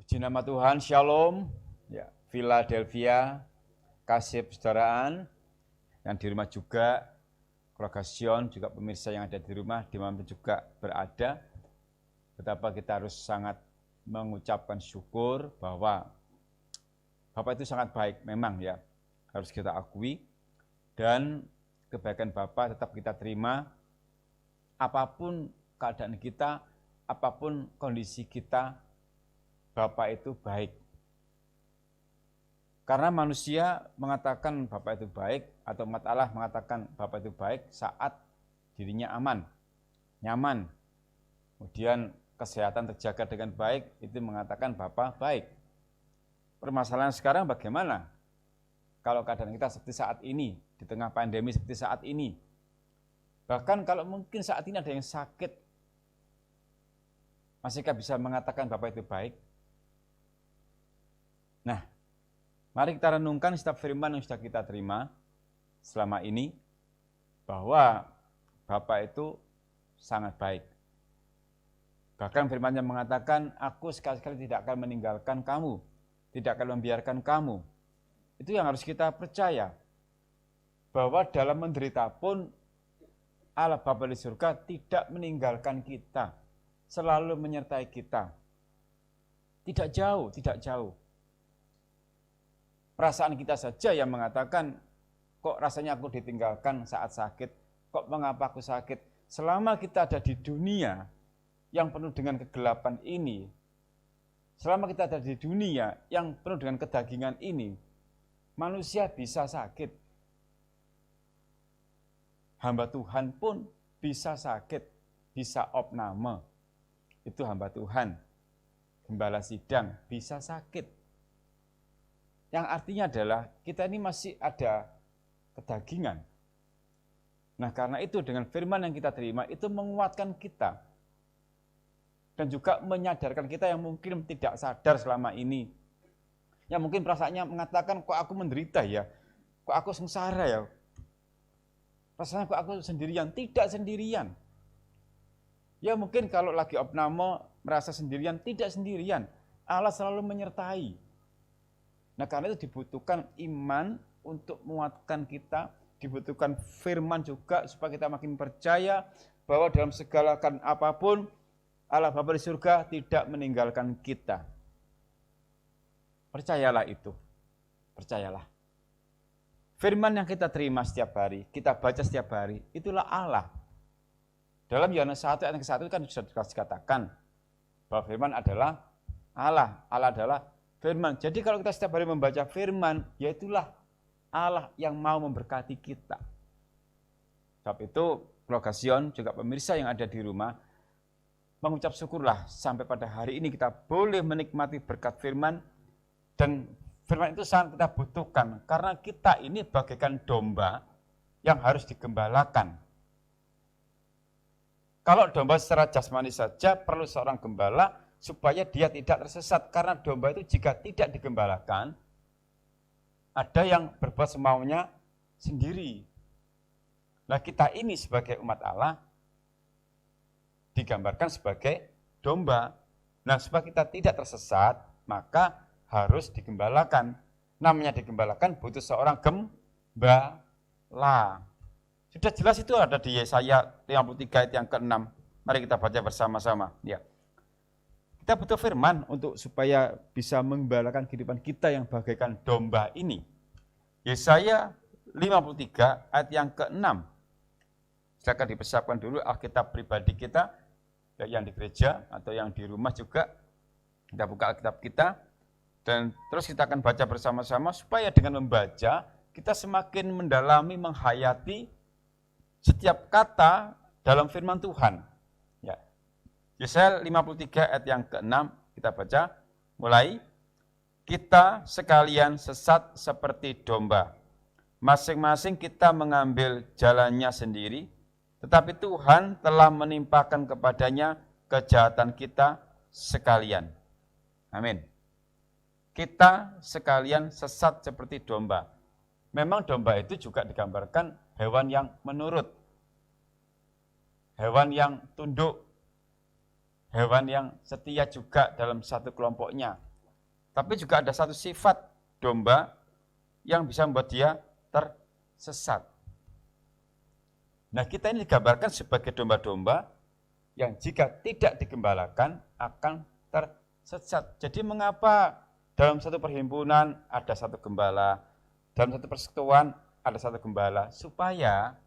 Puji nama Tuhan, Shalom, ya, Philadelphia, kasih persaudaraan yang di rumah juga, keluarga Sion, juga pemirsa yang ada di rumah, dimanapun juga berada. Betapa kita harus sangat mengucapkan syukur bahwa Bapak itu sangat baik, memang ya, harus kita akui. Dan kebaikan Bapak tetap kita terima, apapun keadaan kita, apapun kondisi kita, Bapak itu baik. Karena manusia mengatakan Bapak itu baik, atau umat Allah mengatakan Bapak itu baik saat dirinya aman, nyaman. Kemudian kesehatan terjaga dengan baik, itu mengatakan Bapak baik. Permasalahan sekarang bagaimana? Kalau keadaan kita seperti saat ini, di tengah pandemi seperti saat ini. Bahkan kalau mungkin saat ini ada yang sakit, masihkah bisa mengatakan Bapak itu baik? Nah, mari kita renungkan setiap firman yang sudah kita terima selama ini, bahwa Bapak itu sangat baik. Bahkan firman-Nya mengatakan, aku sekali-kali tidak akan meninggalkan kamu, tidak akan membiarkan kamu. Itu yang harus kita percaya, bahwa dalam menderita pun Allah Bapa di surga tidak meninggalkan kita, selalu menyertai kita. Tidak jauh, tidak jauh. Perasaan kita saja yang mengatakan, kok rasanya aku ditinggalkan saat sakit, kok mengapa aku sakit. Selama kita ada di dunia yang penuh dengan kegelapan ini, selama kita ada di dunia yang penuh dengan kedagingan ini, manusia bisa sakit. Hamba Tuhan pun bisa sakit, bisa opname. Itu hamba Tuhan, gembala sidang, bisa sakit. Yang artinya adalah kita ini masih ada kedagingan. Nah, karena itu dengan firman yang kita terima itu menguatkan kita. Dan juga menyadarkan kita yang mungkin tidak sadar selama ini. Yang mungkin perasaannya mengatakan, kok aku menderita ya? Kok aku sengsara ya? Rasanya kok aku sendirian? Tidak sendirian. Ya mungkin kalau lagi opname merasa sendirian, tidak sendirian. Allah selalu menyertai. Nah, karena itu dibutuhkan iman untuk menguatkan kita, dibutuhkan firman juga supaya kita makin percaya bahwa dalam segala keadaan apapun Allah Bapa di surga tidak meninggalkan kita. Percayalah itu. Percayalah. Firman yang kita terima setiap hari, kita baca setiap hari, itulah Allah. Dalam Yohanes 1 ayat ke-1 kan sudah dikatakan bahwa firman adalah Allah. Allah adalah firman. Jadi kalau kita setiap hari membaca firman, ya itulah Allah yang mau memberkati kita. Sebab itu, keluarga Sion, juga pemirsa yang ada di rumah, mengucap syukurlah sampai pada hari ini kita boleh menikmati berkat firman, dan firman itu sangat kita butuhkan, karena kita ini bagaikan domba yang harus digembalakan. Kalau domba secara jasmani saja perlu seorang gembala, supaya dia tidak tersesat, karena domba itu jika tidak digembalakan, ada yang berbuat semaunya sendiri. Nah, kita ini sebagai umat Allah digambarkan sebagai domba. Nah, supaya kita tidak tersesat, maka harus digembalakan. Namanya digembalakan butuh seorang gembala. Sudah jelas itu ada di Yesaya 53 ayat yang ke-6. Mari kita baca bersama-sama. Ya. Kita butuh firman untuk supaya bisa menggembalakan kehidupan kita yang bagaikan domba ini. Yesaya 53 ayat yang ke-6. Silakan dipersiapkan dulu Alkitab pribadi kita, yang di gereja atau yang di rumah juga. Kita buka Alkitab kita, dan terus kita akan baca bersama-sama supaya dengan membaca, kita semakin mendalami, menghayati setiap kata dalam firman Tuhan. Yesaya 53 ayat yang ke-6, kita baca, mulai, kita sekalian sesat seperti domba, masing-masing kita mengambil jalannya sendiri, tetapi Tuhan telah menimpakan kepadanya kejahatan kita sekalian. Amin. Kita sekalian sesat seperti domba. Memang domba itu juga digambarkan hewan yang menurut, hewan yang tunduk, hewan yang setia juga dalam satu kelompoknya. Tapi juga ada satu sifat domba yang bisa membuat dia tersesat. Nah, kita ini digambarkan sebagai domba-domba yang jika tidak digembalakan akan tersesat. Jadi mengapa dalam satu perhimpunan ada satu gembala, dalam satu persekutuan ada satu gembala, supaya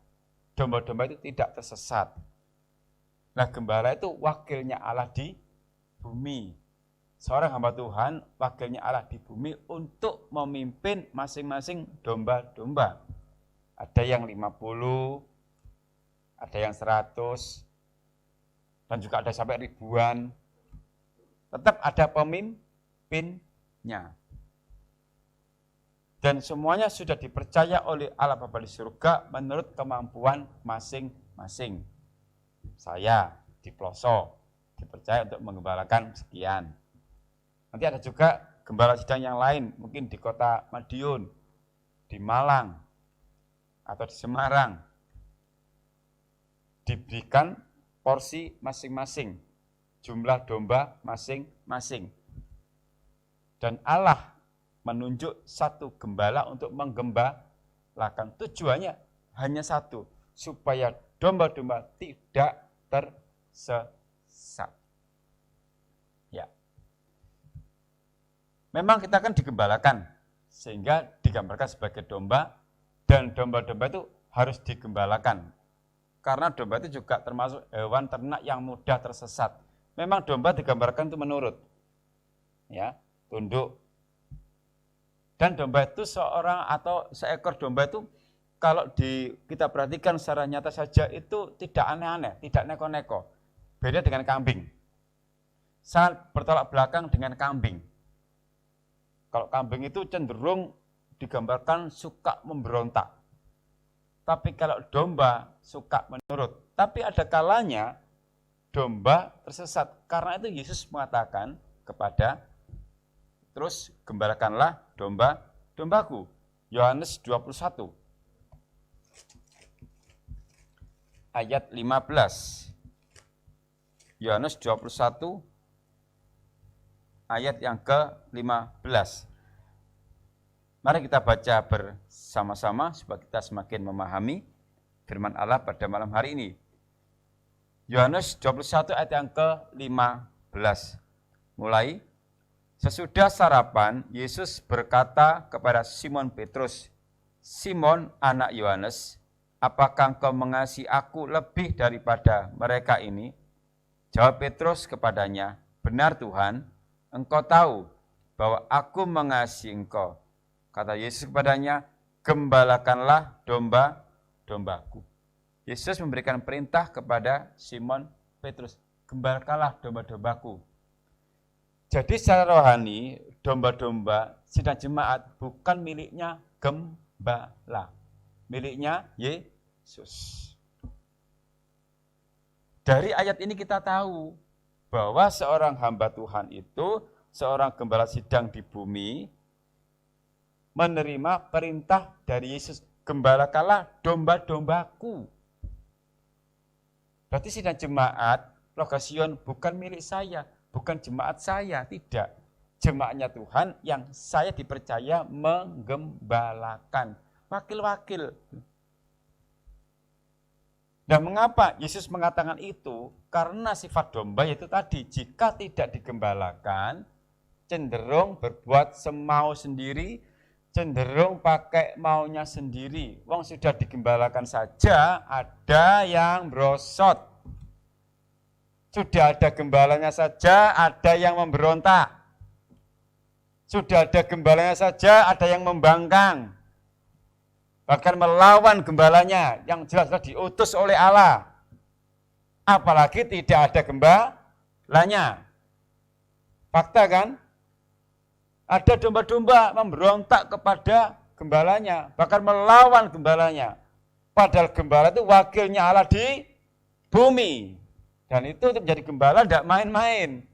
domba-domba itu tidak tersesat. Nah, gembala itu wakilnya Allah di bumi. Seorang hamba Tuhan, wakilnya Allah di bumi untuk memimpin masing-masing domba-domba. Ada yang 50, ada yang 100, dan juga ada sampai ribuan. Tetap ada pemimpinnya. Dan semuanya sudah dipercaya oleh Allah Bapa di surga menurut kemampuan masing-masing. Saya di pelosok dipercaya untuk menggembalakan sekian. Nanti ada juga gembala sidang yang lain, mungkin di kota Madiun, di Malang, atau di Semarang. Diberikan porsi masing-masing, jumlah domba masing-masing. Dan Allah menunjuk satu gembala untuk menggembalakan. Tujuannya hanya satu, supaya domba-domba tidak tersesat. Ya. Memang kita kan digembalakan, sehingga digambarkan sebagai domba, dan domba-domba itu harus digembalakan. Karena domba itu juga termasuk hewan ternak yang mudah tersesat. Memang domba digambarkan itu menurut, ya, tunduk. Dan domba itu seorang atau seekor domba itu kalau kita perhatikan secara nyata saja itu tidak aneh-aneh, tidak neko-neko. Beda dengan kambing. Sangat bertolak belakang dengan kambing. Kalau kambing itu cenderung digambarkan suka memberontak. Tapi kalau domba suka menurut. Tapi ada kalanya domba tersesat. Karena itu Yesus mengatakan kepada, terus gembalakanlah domba-dombaku. Yohanes 21 ayat 15. Yohanes 21 ayat yang ke-15. Mari kita baca bersama-sama supaya kita semakin memahami firman Allah pada malam hari ini. Yohanes 21 ayat yang ke-15. Mulai. Sesudah sarapan, Yesus berkata kepada Simon Petrus, "Simon, anak Yohanes, apakah engkau mengasihi aku lebih daripada mereka ini?" Jawab Petrus kepadanya, "Benar Tuhan, engkau tahu bahwa aku mengasihi engkau." Kata Yesus kepadanya, "Gembalakanlah domba-dombaku." Yesus memberikan perintah kepada Simon Petrus, "Gembalakanlah domba-dombaku." Jadi secara rohani, domba-domba sidang jemaat bukan miliknya gembala, miliknya Yesus. Dari ayat ini kita tahu bahwa seorang hamba Tuhan itu, seorang gembala sidang di bumi, menerima perintah dari Yesus, "Gembalakanlah domba-dombaku." Berarti sidang jemaat, Logasion bukan milik saya, bukan jemaat saya, tidak. Jemaatnya Tuhan yang saya dipercaya menggembalakan. Wakil-wakil. Dan mengapa Yesus mengatakan itu? Karena sifat domba yaitu tadi, jika tidak digembalakan, cenderung berbuat semau sendiri, cenderung pakai maunya sendiri. Wong sudah digembalakan saja, ada yang brosot. Sudah ada gembalanya saja, ada yang memberontak. Sudah ada gembalanya saja, ada yang membangkang. Bahkan melawan gembalanya yang jelas-jelas diutus oleh Allah. Apalagi tidak ada gembalanya. Fakta kan? Ada domba-domba memberontak kepada gembalanya, bahkan melawan gembalanya. Padahal gembala itu wakilnya Allah di bumi. Dan itu untuk menjadi gembala tidak main-main.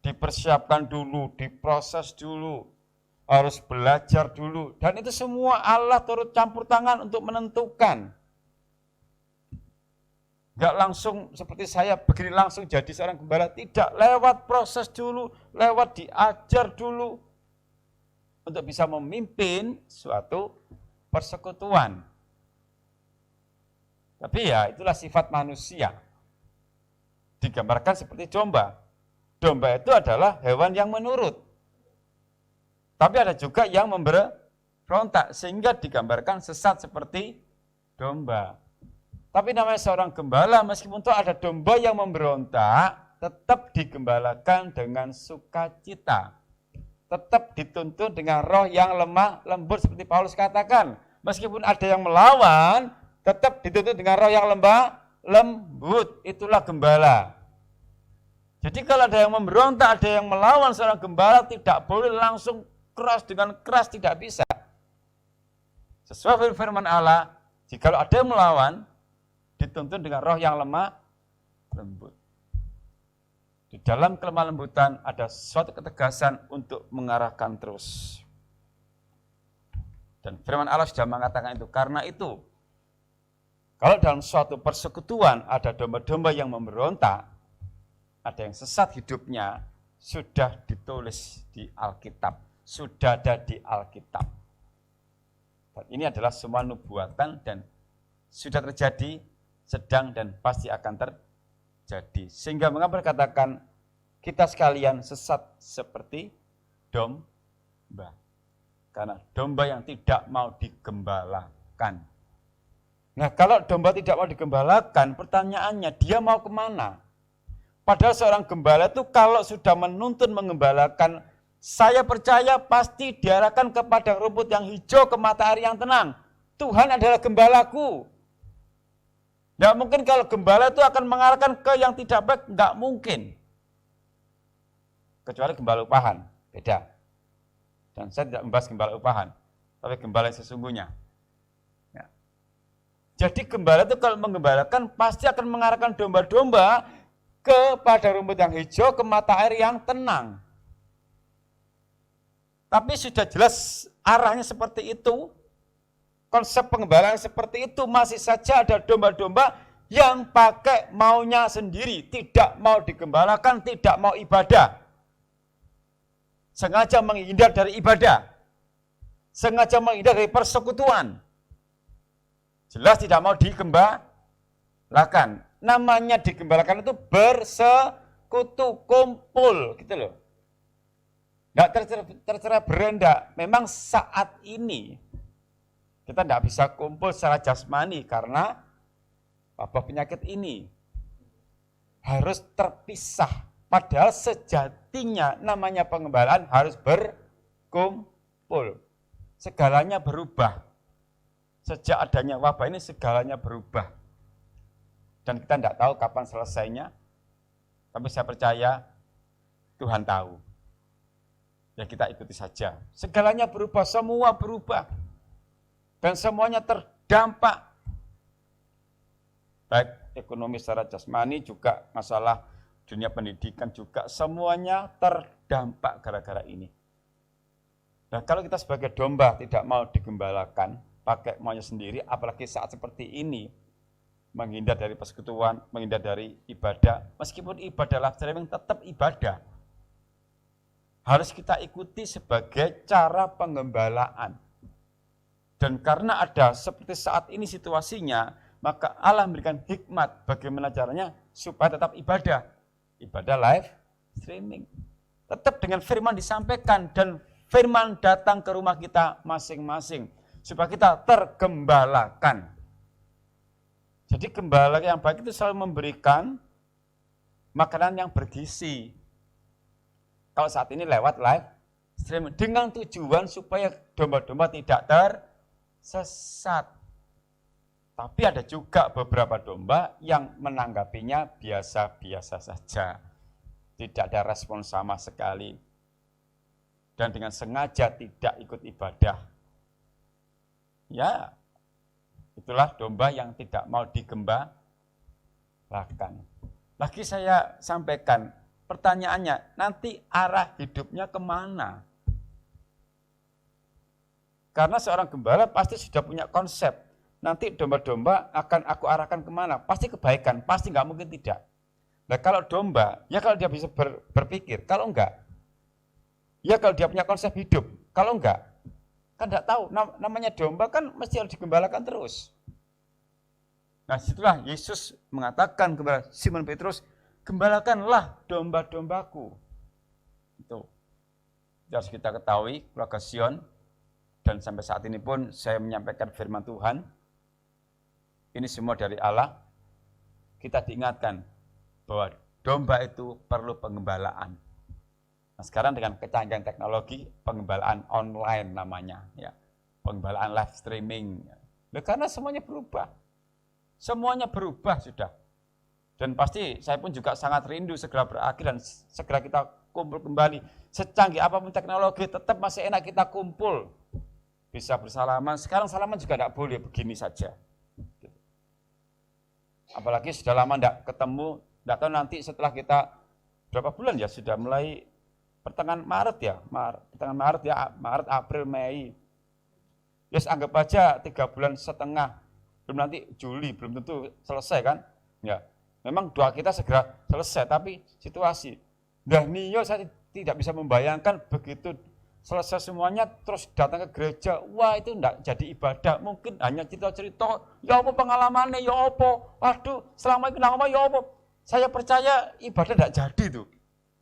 Dipersiapkan dulu, diproses dulu, harus belajar dulu. Dan itu semua Allah turut campur tangan untuk menentukan. Enggak langsung seperti saya begini langsung jadi seorang gembala, tidak, lewat proses dulu, lewat diajar dulu untuk bisa memimpin suatu persekutuan. Tapi ya itulah sifat manusia. Digambarkan seperti domba. Domba itu adalah hewan yang menurut. Tapi ada juga yang memberontak sehingga digambarkan sesat seperti domba. Tapi namanya seorang gembala, meskipun itu ada domba yang memberontak, tetap digembalakan dengan sukacita. Tetap dituntun dengan roh yang lemah lembut seperti Paulus katakan. Meskipun ada yang melawan, tetap dituntun dengan roh yang lembut. Itulah gembala. Jadi kalau ada yang memberontak, ada yang melawan seorang gembala, tidak boleh langsung keras dengan keras, tidak bisa. Sesuai firman Allah, jika ada yang melawan, dituntun dengan roh yang lemah lembut. Di dalam kelemah lembutan ada suatu ketegasan untuk mengarahkan terus. Dan firman Allah sudah mengatakan itu. Karena itu, kalau dalam suatu persekutuan ada domba-domba yang memberontak, ada yang sesat hidupnya, sudah ditulis di Alkitab. Sudah ada di Alkitab. Dan ini adalah semua nubuatan dan sudah terjadi, sedang dan pasti akan terjadi. Sehingga mengapa katakan kita sekalian sesat seperti domba. Karena domba yang tidak mau digembalakan. Nah, kalau domba tidak mau digembalakan, pertanyaannya dia mau kemana? Padahal seorang gembala itu kalau sudah menuntun mengembalakan, saya percaya pasti diarahkan kepada rumput yang hijau, ke matahari yang tenang. Tuhan adalah gembalaku. Tidak mungkin kalau gembala itu akan mengarahkan ke yang tidak baik, tidak mungkin. Kecuali gembala upahan, beda. Dan saya tidak membahas gembala upahan, tapi gembala yang sesungguhnya. Ya. Jadi gembala itu kalau menggembalakan pasti akan mengarahkan domba-domba kepada rumput yang hijau, ke matahari yang tenang. Tapi sudah jelas arahnya seperti itu. Konsep pengembalaan seperti itu, masih saja ada domba-domba yang pakai maunya sendiri, tidak mau digembalakan, tidak mau ibadah. Sengaja menghindar dari ibadah. Sengaja menghindar dari persekutuan. Jelas tidak mau digembalakan. Namanya digembalakan itu bersekutu, kumpul, gitu loh. Tidak tercera berenda. Memang saat ini kita tidak bisa kumpul secara jasmani karena wabah penyakit ini. Harus terpisah. Padahal sejatinya namanya pengembalaan harus berkumpul. Segalanya berubah. Sejak adanya wabah ini segalanya berubah. Dan kita tidak tahu kapan selesainya. Tapi saya percaya Tuhan tahu. Ya kita ikuti saja. Segalanya berubah, semua berubah. Dan semuanya terdampak. Baik ekonomi secara jasmani juga masalah dunia pendidikan juga semuanya terdampak gara-gara ini. Nah kalau kita sebagai domba tidak mau digembalakan, pakai maunya sendiri, apalagi saat seperti ini, menghindar dari persekutuan, menghindar dari ibadah, meskipun ibadah live streaming tetap ibadah. Harus kita ikuti sebagai cara penggembalaan. Dan karena ada seperti saat ini situasinya, maka Allah memberikan hikmat bagaimana caranya supaya tetap ibadah. Ibadah live streaming. Tetap dengan firman disampaikan dan firman datang ke rumah kita masing-masing. Supaya kita tergembalakan. Jadi gembala yang baik itu selalu memberikan makanan yang bergizi. Kalau saat ini lewat live streaming. Dengan tujuan supaya domba-domba tidak tersesat. Tapi ada juga beberapa domba yang menanggapinya biasa-biasa saja. Tidak ada respon sama sekali. Dan dengan sengaja tidak ikut ibadah. Ya, itulah domba yang tidak mau digembalakan. Lagi saya sampaikan, pertanyaannya, nanti arah hidupnya kemana? Karena seorang gembala pasti sudah punya konsep. nanti domba-domba akan aku arahkan kemana? Pasti kebaikan, pasti nggak mungkin tidak. Nah kalau domba, ya kalau dia bisa berpikir, kalau enggak, ya kalau dia punya konsep hidup, kalau enggak, kan enggak tahu, namanya domba kan mesti harus digembalakan terus. Nah situlah Yesus mengatakan kepada Simon Petrus, gembalakanlah domba-dombaku. Itu harus kita ketahui, keluarga Sion, dan sampai saat ini pun saya menyampaikan firman Tuhan, ini semua dari Allah, kita diingatkan bahwa domba itu perlu pengembalaan. Nah, sekarang dengan kecanggihan teknologi, pengembalaan online namanya, ya, pengembalaan live streaming. Nah, karena semuanya berubah sudah. Dan pasti saya pun juga sangat rindu segera berakhir dan segera kita kumpul kembali. Secanggih apapun teknologi, tetap masih enak kita kumpul. Bisa bersalaman, sekarang salaman juga tidak boleh begini saja. Apalagi sudah lama tidak ketemu, tidak tahu nanti setelah kita berapa bulan ya, sudah mulai pertengahan Maret ya, Maret, April, Mei. Yes, anggap aja 3 bulan setengah, belum nanti Juli, belum tentu selesai kan? Ya, memang doa kita segera selesai, tapi situasi. Nah, Nio saya tidak bisa membayangkan begitu selesai semuanya terus datang ke gereja, wah itu enggak jadi ibadah, mungkin hanya cerita-cerita, ya apa pengalamannya, ya apa, waduh selama ini lama ya apa. Saya percaya ibadah enggak jadi tuh,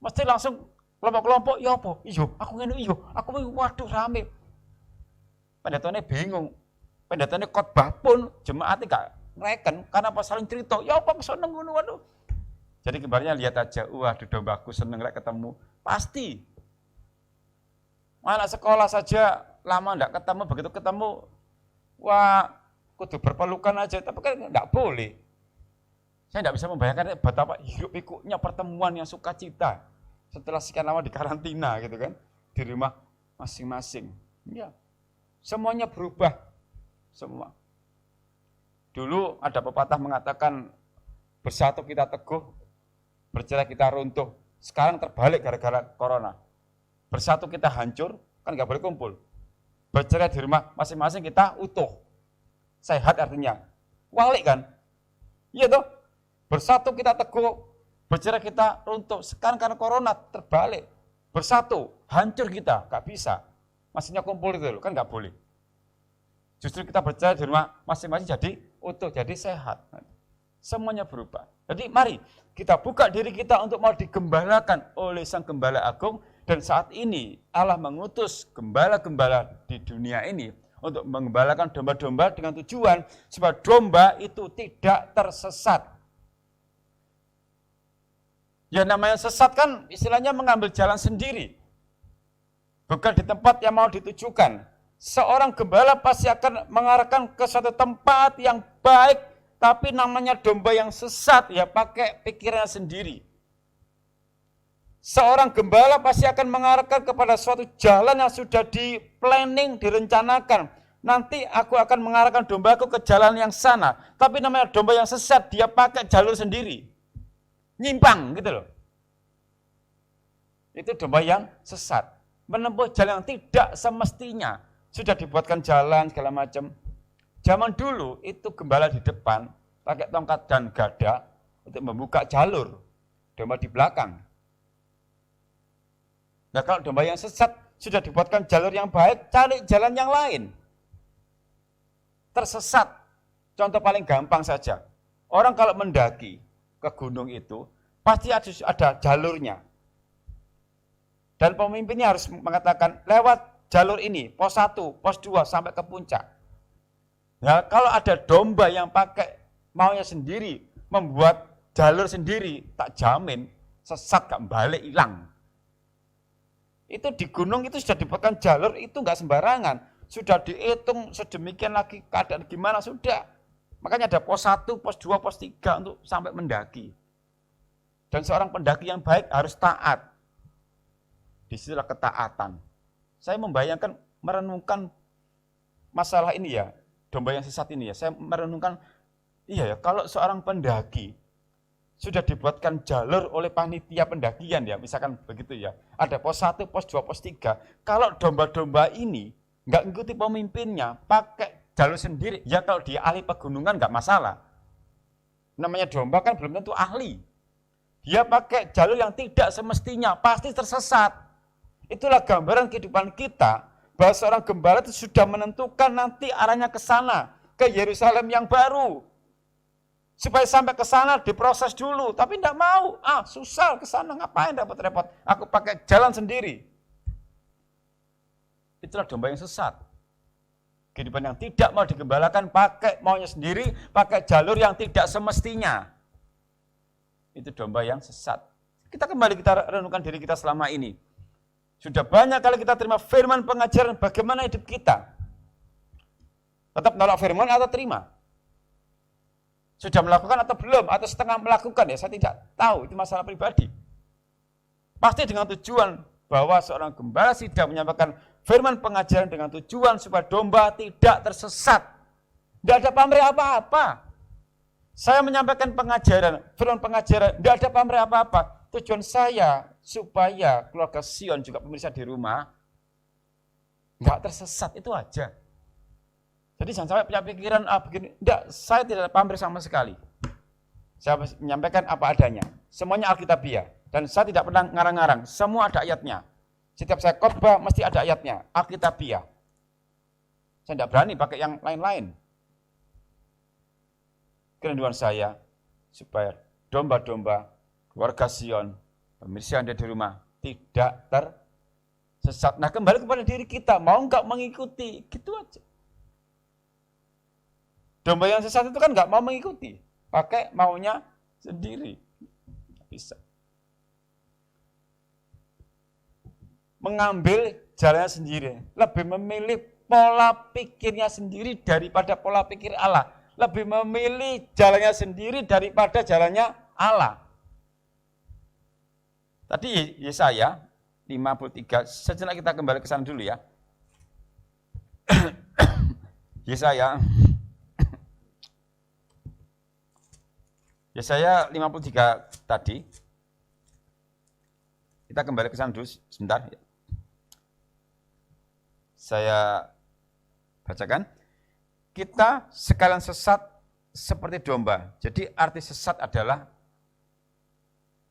mesti langsung kelompok-kelompok, ya apa, iyo, aku ngene iyo, aku waduh rame. Pendetanya bingung, pendetanya khotbah pun jemaatnya enggak reken, karena apa saling cerita, ya apa seneng ngono, waduh. Jadi kemarinnya lihat aja, waduh dombaku seneng rek ketemu, pasti. Anak sekolah saja lama enggak ketemu, begitu ketemu, wah kudu berpelukan aja, tapi kan enggak boleh. Saya enggak bisa membayangkan betapa hidup pikuknya pertemuan yang sukacita setelah sekian lama di karantina gitu kan, di rumah masing-masing. Ya, semuanya berubah, semua. Dulu ada pepatah mengatakan bersatu kita teguh, bercerai kita runtuh. Sekarang terbalik gara-gara corona. Bersatu kita hancur, kan nggak boleh kumpul. Bercerai di rumah masing-masing kita utuh. Sehat artinya. Walik kan? Iya toh? Bersatu kita teguh, bercerai kita runtuh. Sekarang karena corona terbalik. Bersatu, hancur kita, nggak bisa. Maksudnya kumpul itu loh, kan nggak boleh. Justru kita bercerai di rumah masing-masing jadi utuh, jadi sehat. Semuanya berubah. Jadi mari kita buka diri kita untuk mau digembalakan oleh Sang Gembala Agung. Dan saat ini Allah mengutus gembala-gembala di dunia ini untuk menggembalakan domba-domba dengan tujuan supaya domba itu tidak tersesat. Ya namanya sesat kan istilahnya mengambil jalan sendiri. Bukan di tempat yang mau ditujukan. Seorang gembala pasti akan mengarahkan ke suatu tempat yang baik, tapi namanya domba yang sesat ya pakai pikirannya sendiri. Seorang gembala pasti akan mengarahkan kepada suatu jalan yang sudah di-planning, direncanakan. Nanti aku akan mengarahkan dombaku ke jalan yang sana. Tapi namanya domba yang sesat, dia pakai jalur sendiri. Nyimpang gitu loh. Itu domba yang sesat. Menempuh jalan yang tidak semestinya. Sudah dibuatkan jalan segala macam. Zaman dulu itu gembala di depan, pakai tongkat dan gada untuk membuka jalur. Domba di belakang. Nah kalau domba yang sesat sudah dibuatkan jalur yang baik, cari jalan yang lain. Tersesat, contoh paling gampang saja. Orang kalau mendaki ke gunung itu, pasti ada jalurnya. Dan pemimpinnya harus mengatakan, lewat jalur ini, pos 1, pos 2, sampai ke puncak. Nah kalau ada domba yang pakai maunya sendiri, membuat jalur sendiri, tak jamin, sesat gak balik, hilang. Itu di gunung itu sudah dibuatkan jalur, itu enggak sembarangan. Sudah dihitung sedemikian lagi keadaan gimana, sudah. Makanya ada pos 1, pos 2, pos 3 untuk sampai mendaki. Dan seorang pendaki yang baik harus taat. Disitulah ketaatan. Saya membayangkan, merenungkan masalah ini ya, domba yang sesat ini ya. Saya merenungkan, iya ya, kalau seorang pendaki, sudah dibuatkan jalur oleh panitia pendakian ya, misalkan begitu ya. Ada pos 1, pos 2, pos 3. Kalau domba-domba ini nggak ngikuti pemimpinnya, pakai jalur sendiri. Ya kalau dia ahli pegunungan nggak masalah. Namanya domba kan belum tentu ahli. Dia pakai jalur yang tidak semestinya, pasti tersesat. Itulah gambaran kehidupan kita, bahwa seorang gembala itu sudah menentukan nanti arahnya ke sana, ke Yerusalem yang baru. Supaya sampai ke sana diproses dulu, tapi tidak mau. Susah ke sana, ngapain dapat repot? Aku pakai jalan sendiri. Itulah domba yang sesat. Kehidupan yang tidak mau digembalakan, pakai maunya sendiri, pakai jalur yang tidak semestinya. Itu domba yang sesat. Kita kembali kita renungkan diri kita selama ini. Sudah banyak kali kita terima firman pengajaran bagaimana hidup kita. Tetap nolak firman atau terima? Sudah melakukan atau belum? Atau setengah melakukan? Ya saya tidak tahu, itu masalah pribadi. Pasti dengan tujuan bahwa seorang gembala sidang menyampaikan firman pengajaran dengan tujuan supaya domba tidak tersesat. Tidak ada pamrih apa-apa. Saya menyampaikan pengajaran, firman pengajaran, tidak ada pamrih apa-apa. Tujuan saya supaya keluarga Sion juga pemirsa di rumah nggak tersesat, itu aja. Jadi jangan sampai punya pikiran begini. Tidak, saya tidak pamrih sama sekali. Saya menyampaikan apa adanya. Semuanya Alkitabiah. Dan saya tidak pernah ngarang-ngarang. Semua ada ayatnya. Setiap saya khotbah mesti ada ayatnya. Alkitabiah. Saya tidak berani pakai yang lain-lain. Kerinduan saya supaya domba-domba keluarga Sion, pemirsa yang ada di rumah, tidak tersesat. Nah, kembali kepada diri kita, mau enggak mengikuti, gitu aja. Domba yang sesat itu kan enggak mau mengikuti, pakai maunya sendiri. Bisa. Mengambil jalannya sendiri, lebih memilih pola pikirnya sendiri daripada pola pikir Allah. Lebih memilih jalannya sendiri daripada jalannya Allah. Tadi Yesaya 53, sejenak kita kembali ke sana dulu ya. Yesaya 53 tadi. Kita kembali ke sana dulu sebentar. Saya bacakan. Kita sekalian sesat seperti domba. Jadi arti sesat adalah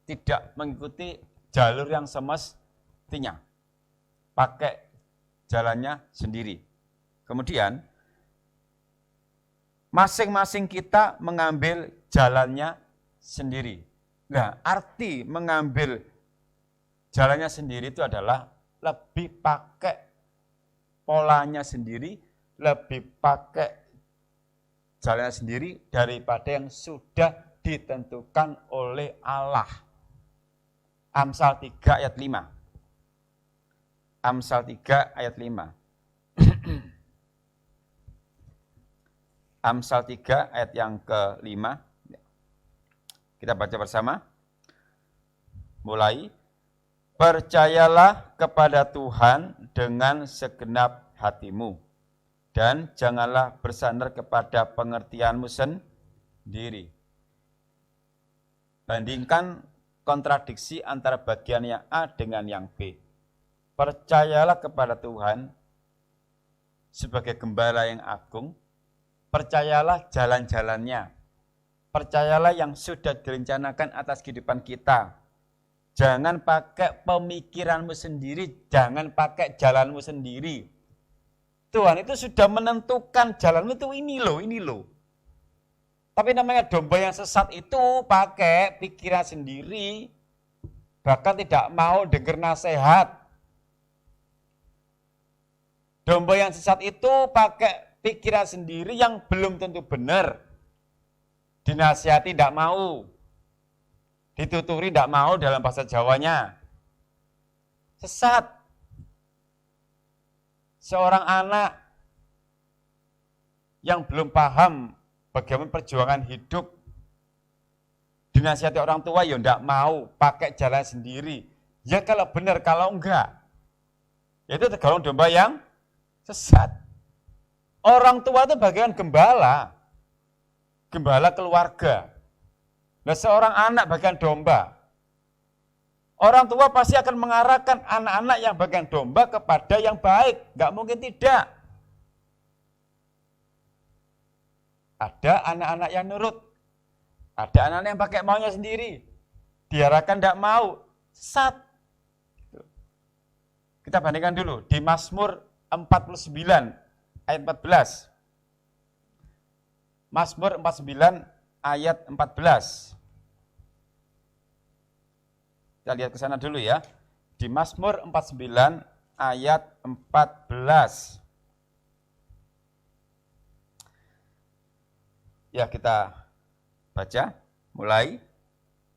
tidak mengikuti jalur yang semestinya. Pakai jalannya sendiri. Kemudian, masing-masing kita mengambil jalannya sendiri. Nah, arti mengambil jalannya sendiri itu adalah lebih pakai polanya sendiri, lebih pakai jalannya sendiri daripada yang sudah ditentukan oleh Allah. Amsal 3 ayat 5. Amsal 3 ayat 5. Amsal 3 ayat yang ke-5. Kita baca bersama. Mulai. Percayalah kepada Tuhan dengan segenap hatimu. Dan janganlah bersandar kepada pengertianmu sendiri. Bandingkan kontradiksi antara bagian yang A dengan yang B. Percayalah kepada Tuhan sebagai gembala yang agung. Percayalah jalan-jalannya. Percayalah yang sudah direncanakan atas kehidupan kita. Jangan pakai pemikiranmu sendiri, jangan pakai jalanmu sendiri. Tuhan itu sudah menentukan jalanmu itu ini loh. Tapi namanya domba yang sesat itu pakai pikiran sendiri, bahkan tidak mau dengar nasihat. Domba yang sesat itu pakai pikiran sendiri yang belum tentu benar. Dinasihati tidak mau, dituturi tidak mau dalam bahasa Jawanya. Sesat. Seorang anak yang belum paham bagaimana perjuangan hidup, dinasihati orang tua ya enggak mau, pakai jalan sendiri. Ya kalau benar, kalau enggak, itu tergolong domba yang sesat. Orang tua itu bagian gembala keluarga. Nah, seorang anak bagian domba. Orang tua pasti akan mengarahkan anak-anak yang bagian domba kepada yang baik. Enggak mungkin tidak. Ada anak-anak yang nurut. Ada anak-anak yang pakai maunya sendiri. Diarahkan tidak mau, sesat. Kita bandingkan dulu di Mazmur 49 ayat 14. Mazmur 49 ayat 14. Kita lihat ke sana dulu ya. Di Mazmur 49 ayat 14. Ya, kita baca mulai.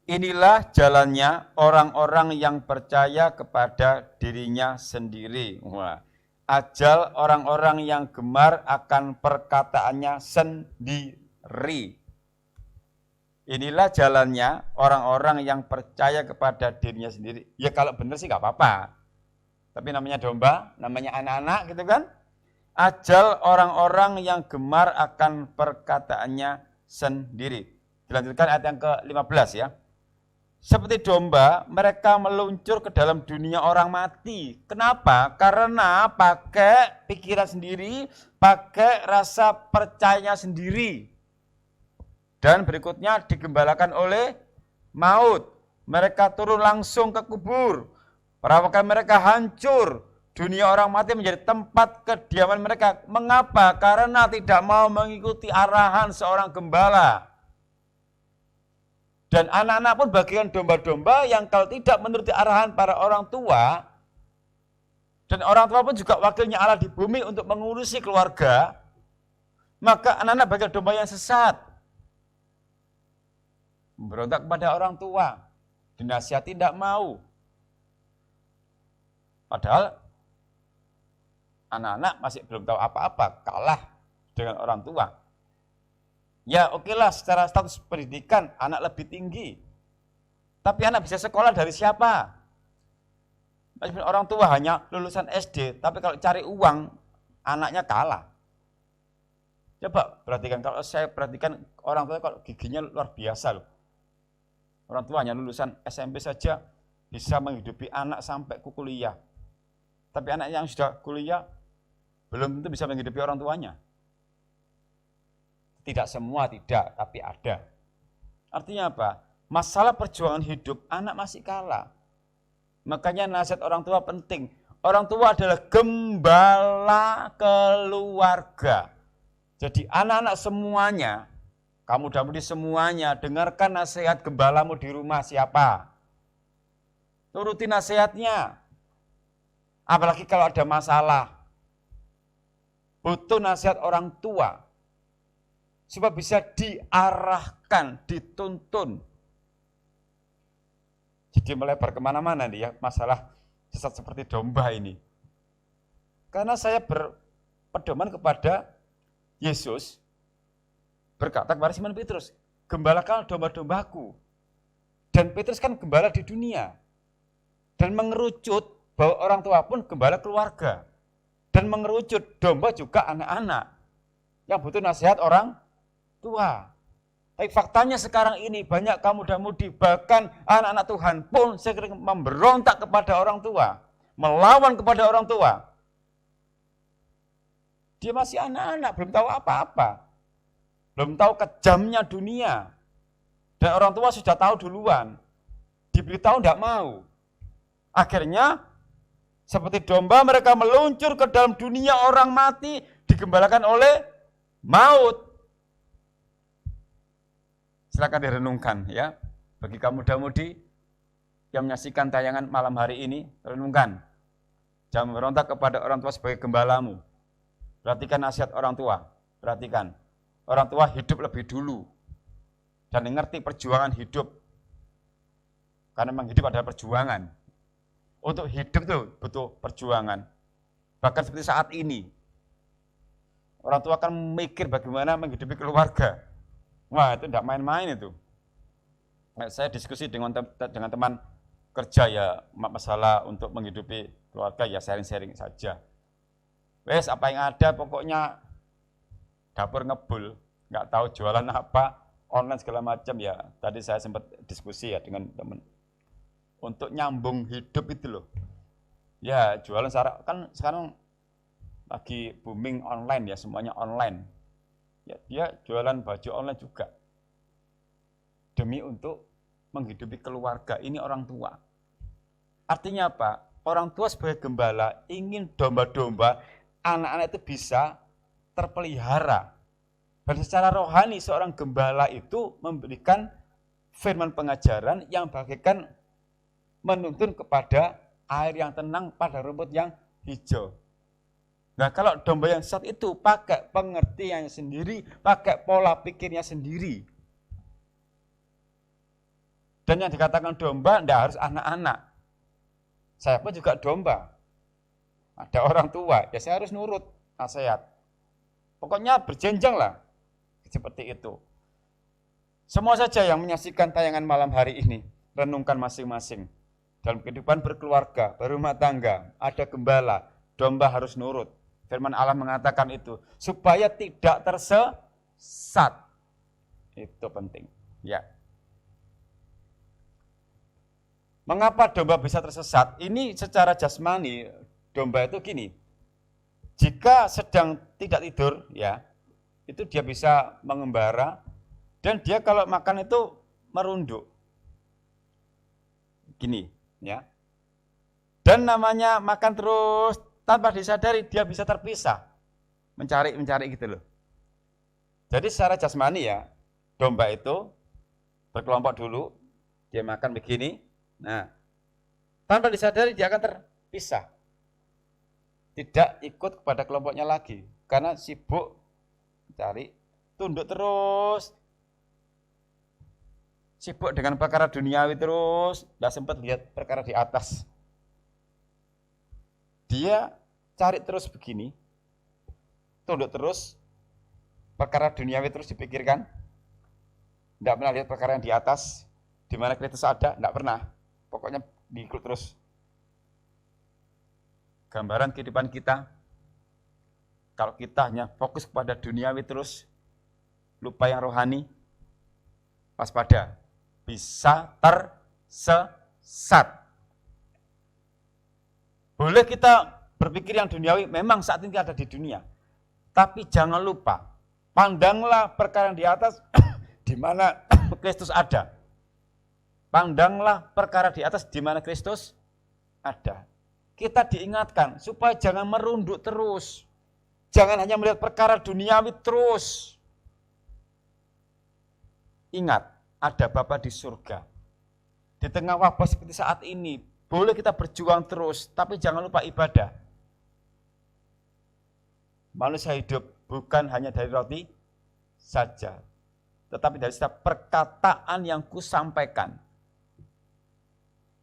Inilah jalannya orang-orang yang percaya kepada dirinya sendiri. Wah, ajal orang-orang yang gemar akan perkataannya sendiri. Inilah jalannya orang-orang yang percaya kepada dirinya sendiri. Ya kalau benar sih nggak apa-apa. Tapi namanya domba, namanya anak-anak gitu kan. Ajal orang-orang yang gemar akan perkataannya sendiri. Dilanjutkan ayat yang ke-15 ya. Seperti domba, mereka meluncur ke dalam dunia orang mati. Kenapa? Karena pakai pikiran sendiri, pakai rasa percayanya sendiri. Dan berikutnya digembalakan oleh maut. Mereka turun langsung ke kubur. Perawakan mereka hancur. Dunia orang mati menjadi tempat kediaman mereka. Mengapa? Karena tidak mau mengikuti arahan seorang gembala. Dan anak-anak pun bagian domba-domba yang kalau tidak menuruti arahan para orang tua, dan orang tua pun juga wakilnya Allah di bumi untuk mengurusi keluarga, maka anak-anak bagian domba yang sesat. Memberontak kepada orang tua, dinasihati tidak mau. Padahal anak-anak masih belum tahu apa-apa, kalah dengan orang tua. Ya oke lah, secara status pendidikan anak lebih tinggi. Tapi anak bisa sekolah dari siapa? Orang tua hanya lulusan SD, tapi kalau cari uang, anaknya kalah. Coba perhatikan, kalau saya perhatikan orang tua kalau giginya luar biasa loh. Orang tua hanya lulusan SMP saja bisa menghidupi anak sampai ke kuliah. Tapi anak yang sudah kuliah belum tentu bisa menghidupi orang tuanya. Tidak semua tidak, tapi ada. Artinya apa? Masalah perjuangan hidup anak masih kalah. Makanya nasihat orang tua penting. Orang tua adalah gembala keluarga. Jadi anak-anak semuanya, kamu dan budi semuanya, dengarkan nasihat gembalamu di rumah siapa. Turuti nasihatnya. Apalagi kalau ada masalah. Butuh nasihat orang tua. Supaya bisa diarahkan, dituntun. Jadi melebar kemana-mana nih ya, masalah sesat seperti domba ini. Karena saya berpedoman kepada Yesus, berkata kepada Simon Petrus, gembalakan domba-dombaku. Dan Petrus kan gembala di dunia. Dan mengerucut bahwa orang tua pun gembala keluarga. Dan mengerucut domba juga anak-anak. Yang butuh nasihat orang tua. Tapi faktanya sekarang ini banyak kaum muda-mudi, bahkan anak-anak Tuhan pun sering memberontak kepada orang tua, melawan kepada orang tua. Dia masih anak-anak, belum tahu apa-apa. Belum tahu kejamnya dunia. Dan orang tua sudah tahu duluan. Diberitahu tidak mau. Akhirnya seperti domba mereka meluncur ke dalam dunia orang mati, digembalakan oleh maut. Silakan direnungkan ya. Bagi kamu muda-mudi yang menyaksikan tayangan malam hari ini, renungkan. Jangan memberontak kepada orang tua sebagai gembalamu. Perhatikan nasihat orang tua. Perhatikan. Orang tua hidup lebih dulu. Dan mengerti perjuangan hidup. Karena memang hidup adalah perjuangan. Untuk hidup itu butuh perjuangan. Bahkan seperti saat ini. Orang tua akan mikir bagaimana menghidupi keluarga. Wah, itu tidak main-main itu. Saya diskusi dengan teman kerja ya, masalah untuk menghidupi keluarga ya sharing-sharing saja. Wes apa yang ada pokoknya dapur ngebul, nggak tahu jualan apa, online segala macam ya. Tadi saya sempat diskusi ya dengan teman. Untuk nyambung hidup itu loh. Ya jualan kan sekarang lagi booming online ya, semuanya online. Ya, dia jualan baju online juga. Demi untuk menghidupi keluarga, ini orang tua. Artinya apa? Orang tua sebagai gembala ingin domba-domba, anak-anak itu bisa terpelihara. Dan secara rohani seorang gembala itu memberikan firman pengajaran yang bagaikan menuntun kepada air yang tenang pada rumput yang hijau. Nah, kalau domba yang sesat itu pakai pengertiannya sendiri, pakai pola pikirnya sendiri. Dan yang dikatakan domba tidak harus anak-anak. Saya pun juga domba. Ada orang tua, ya saya harus nurut nasihat. Pokoknya berjenjang lah. Seperti itu. Semua saja yang menyaksikan tayangan malam hari ini, renungkan masing-masing. Dalam kehidupan berkeluarga, berumah tangga, ada gembala, domba harus nurut. Firman Allah mengatakan itu, supaya tidak tersesat. Itu penting. Ya. Mengapa domba bisa tersesat? Ini secara jasmani, domba itu gini. Jika sedang tidak tidur, ya, itu dia bisa mengembara, dan dia kalau makan itu merunduk. Gini, ya. Dan namanya makan terus, tanpa disadari dia bisa terpisah, mencari gitu loh. Jadi secara jasmani ya, domba itu berkelompok dulu, dia makan begini, nah tanpa disadari dia akan terpisah, tidak ikut kepada kelompoknya lagi, karena sibuk mencari, tunduk terus, sibuk dengan perkara duniawi terus, tidak sempat lihat perkara di atas. Dia cari terus begini, tunduk terus, perkara duniawi terus dipikirkan, tidak pernah lihat perkara yang di atas, di mana Kristus ada, tidak pernah. Pokoknya diikut terus. Gambaran kehidupan kita, kalau kita hanya fokus kepada duniawi terus, lupa yang rohani, waspada, bisa tersesat. Boleh kita berpikir yang duniawi, memang saat ini ada di dunia. Tapi jangan lupa, pandanglah perkara yang di atas, di mana Kristus ada. Pandanglah perkara di atas, di mana Kristus ada. Kita diingatkan, supaya jangan merunduk terus. Jangan hanya melihat perkara duniawi terus. Ingat, ada Bapa di surga. Di tengah wabah seperti saat ini, boleh kita berjuang terus, tapi jangan lupa ibadah. Manusia hidup bukan hanya dari roti saja, tetapi dari setiap perkataan yang kusampaikan.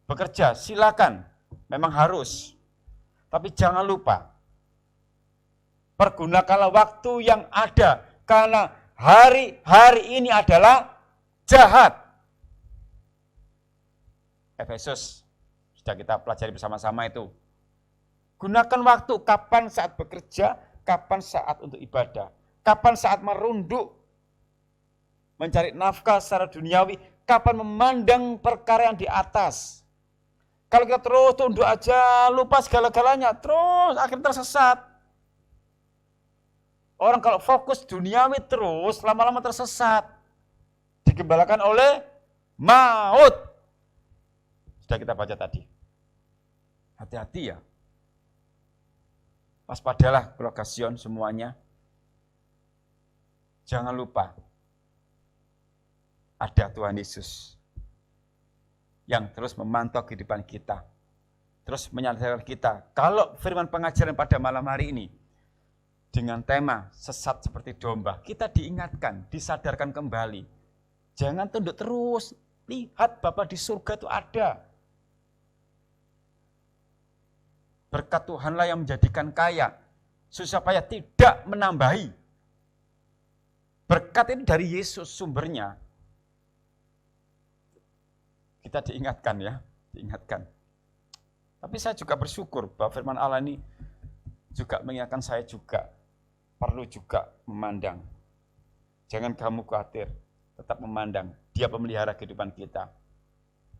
Bekerja, silakan, memang harus. Tapi jangan lupa, pergunakanlah waktu yang ada, karena hari-hari ini adalah jahat. Efesus sudah kita pelajari bersama-sama itu. Gunakan waktu, kapan saat bekerja, kapan saat untuk ibadah, kapan saat merunduk, mencari nafkah secara duniawi, kapan memandang perkara yang di atas. Kalau kita terus tunduk aja, lupa segala-galanya, terus akhirnya tersesat. Orang kalau fokus duniawi terus, lama-lama tersesat. Digembalakan oleh maut. Sudah kita baca tadi. Hati-hati ya. Waspadalah keluarga Sion semuanya. Jangan lupa, ada Tuhan Yesus yang terus memantau kehidupan kita. Terus menyadarkan kita. Kalau firman pengajaran pada malam hari ini, dengan tema sesat seperti domba, kita diingatkan, disadarkan kembali. Jangan tunduk terus, lihat Bapa di surga itu ada. Berkat Tuhanlah yang menjadikan kaya, supaya tidak menambahi. Berkat ini dari Yesus sumbernya. Kita diingatkan ya, diingatkan. Tapi saya juga bersyukur bahwa firman Allah ini juga mengingatkan saya juga, perlu juga memandang. Jangan kamu khawatir, tetap memandang. Dia pemelihara kehidupan kita.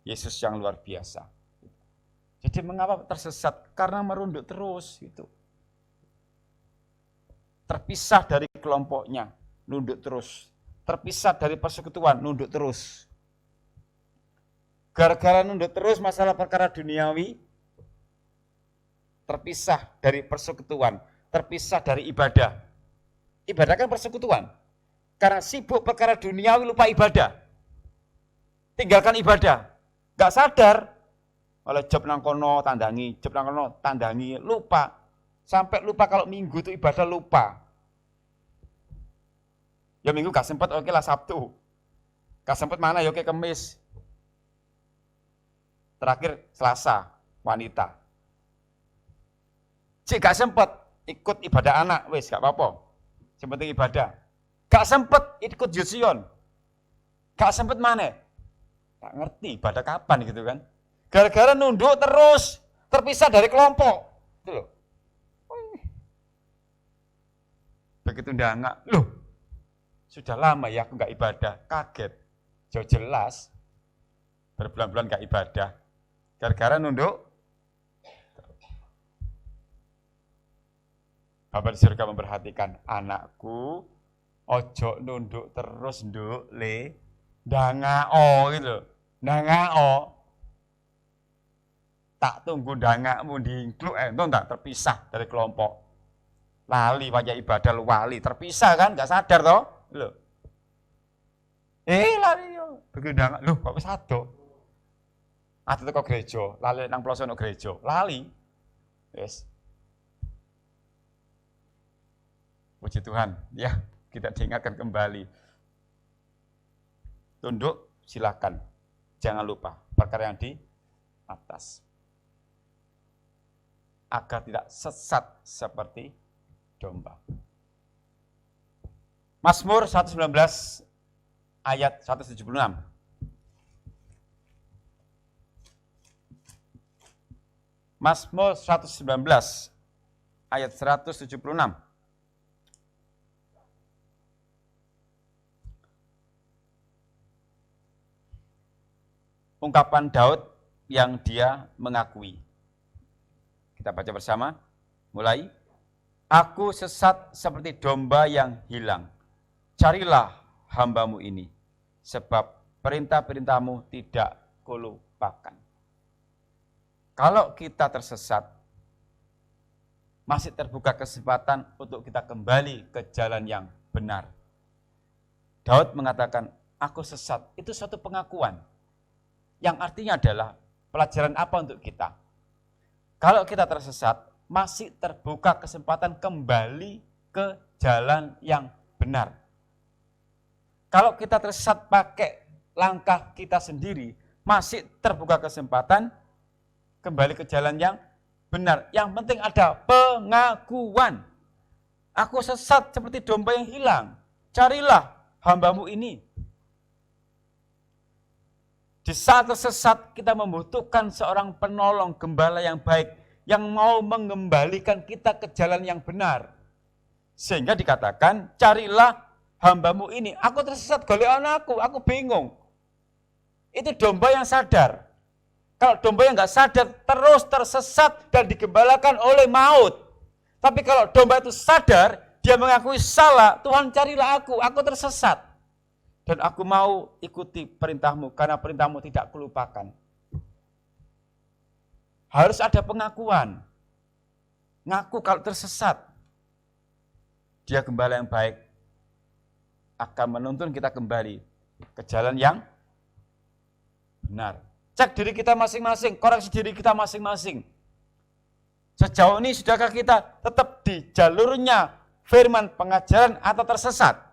Yesus yang luar biasa. Jadi mengapa tersesat? Karena merunduk terus gitu. Terpisah dari kelompoknya. nunduk terus. Terpisah dari persekutuan, nunduk terus. Gara-gara nunduk terus masalah perkara duniawi, terpisah dari persekutuan, terpisah dari ibadah. Ibadah kan persekutuan. Karena sibuk perkara duniawi lupa ibadah. Tinggalkan ibadah. Gak sadar. Oleh job nang kono tandangi, job nang kono tandangi, lupa. Sampai lupa kalau minggu itu ibadah lupa. Ya minggu gak sempat, oke lah Sabtu. Gak sempat mana ya oke Kemis. Terakhir Selasa, wanita. Cik gak sempat ikut ibadah anak, wis gak apa-apa. Sepenting ibadah. Gak sempat ikut Yusion. Gak sempat mana? Tak ngerti ibadah kapan gitu kan. Gara-gara nunduk terus, terpisah dari kelompok. Itu loh. Begitu ndangak, loh sudah lama ya aku gak ibadah, kaget. Jauh jelas, berbulan-bulan gak ibadah. Gara-gara nunduk, Bapak di surga memperhatikan, anakku, ojo nunduk terus nduk le, ndangak gitu, ndangak. Tak tunggu ndangakmu diinkluk, enton tak terpisah dari kelompok. Lali wajah ibadah lu wali, terpisah kan, gak sadar toh? Loh. Lali yo, begitu ndangak, loh kok wis ado. Ado teko gereja, lali nang ploso nang gereja, lali. Yes. Puji Tuhan, ya kita diingatkan kembali. Tunduk, silakan. Jangan lupa perkara yang di atas. Agar tidak sesat seperti domba. Mazmur 119 ayat 176. Mazmur 119 ayat 176. Ungkapan Daud yang dia mengakui. Kita baca bersama, mulai. Aku sesat seperti domba yang hilang. Carilah hamba-Mu ini, sebab perintah-perintah-Mu tidak kulupakan. Kalau kita tersesat, masih terbuka kesempatan untuk kita kembali ke jalan yang benar. Daud mengatakan, aku sesat, itu suatu pengakuan. Yang artinya adalah pelajaran apa untuk kita? Kalau kita tersesat, masih terbuka kesempatan kembali ke jalan yang benar. Kalau kita tersesat pakai langkah kita sendiri, masih terbuka kesempatan kembali ke jalan yang benar. Yang penting ada pengakuan. Aku sesat seperti domba yang hilang. Carilah hamba-Mu ini. Di saat tersesat kita membutuhkan seorang penolong gembala yang baik yang mau mengembalikan kita ke jalan yang benar. Sehingga dikatakan, carilah hamba-Mu ini. Aku tersesat, golek aku bingung. Itu domba yang sadar. Kalau domba yang nggak sadar terus tersesat dan digembalakan oleh maut. Tapi kalau domba itu sadar, dia mengakui salah, Tuhan carilah aku tersesat. Dan aku mau ikuti perintah-Mu, karena perintah-Mu tidak kulupakan. Harus ada pengakuan. Ngaku kalau tersesat. Dia gembala yang baik akan menuntun kita kembali ke jalan yang benar. Cek diri kita masing-masing, koreksi diri kita masing-masing. Sejauh ini sudahkah kita tetap di jalurnya firman pengajaran atau tersesat?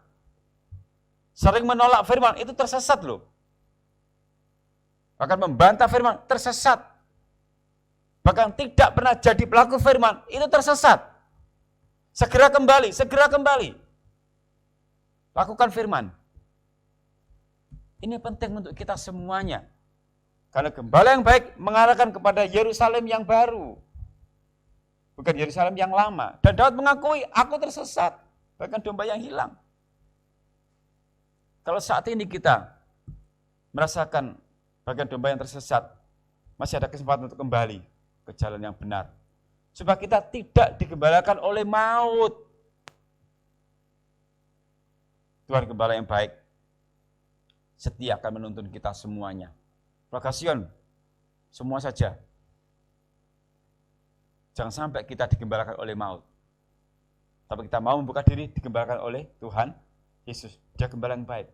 Sering menolak firman, itu tersesat loh. Bahkan membantah firman, tersesat. Bahkan tidak pernah jadi pelaku firman, itu tersesat. Segera kembali. Lakukan firman. Ini penting untuk kita semuanya. Karena gembala yang baik mengarahkan kepada Yerusalem yang baru. Bukan Yerusalem yang lama. Dan Daud mengakui, aku tersesat. Bahkan domba yang hilang. Kalau saat ini kita merasakan bagian domba yang tersesat, masih ada kesempatan untuk kembali ke jalan yang benar. Supaya kita tidak digembalakan oleh maut. Tuhan Gembala yang baik setia akan menuntun kita semuanya. Rogasion, semua saja. Jangan sampai kita digembalakan oleh maut. Tapi kita mau membuka diri digembalakan oleh Tuhan Yesus. Dia gembala yang baik.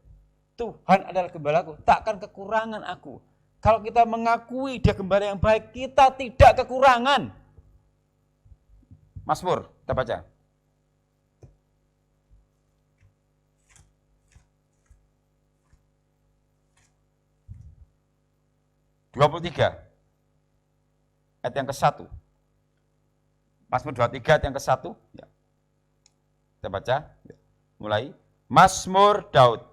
Tuhan adalah gembalaku, takkan kekurangan aku. Kalau kita mengakui dia gembala yang baik, kita tidak kekurangan. Mazmur, kita baca. ayat yang ke-1. Mazmur 23 ayat yang ke-1. Ya. Kita baca. Ya. Mulai. Mazmur Daud.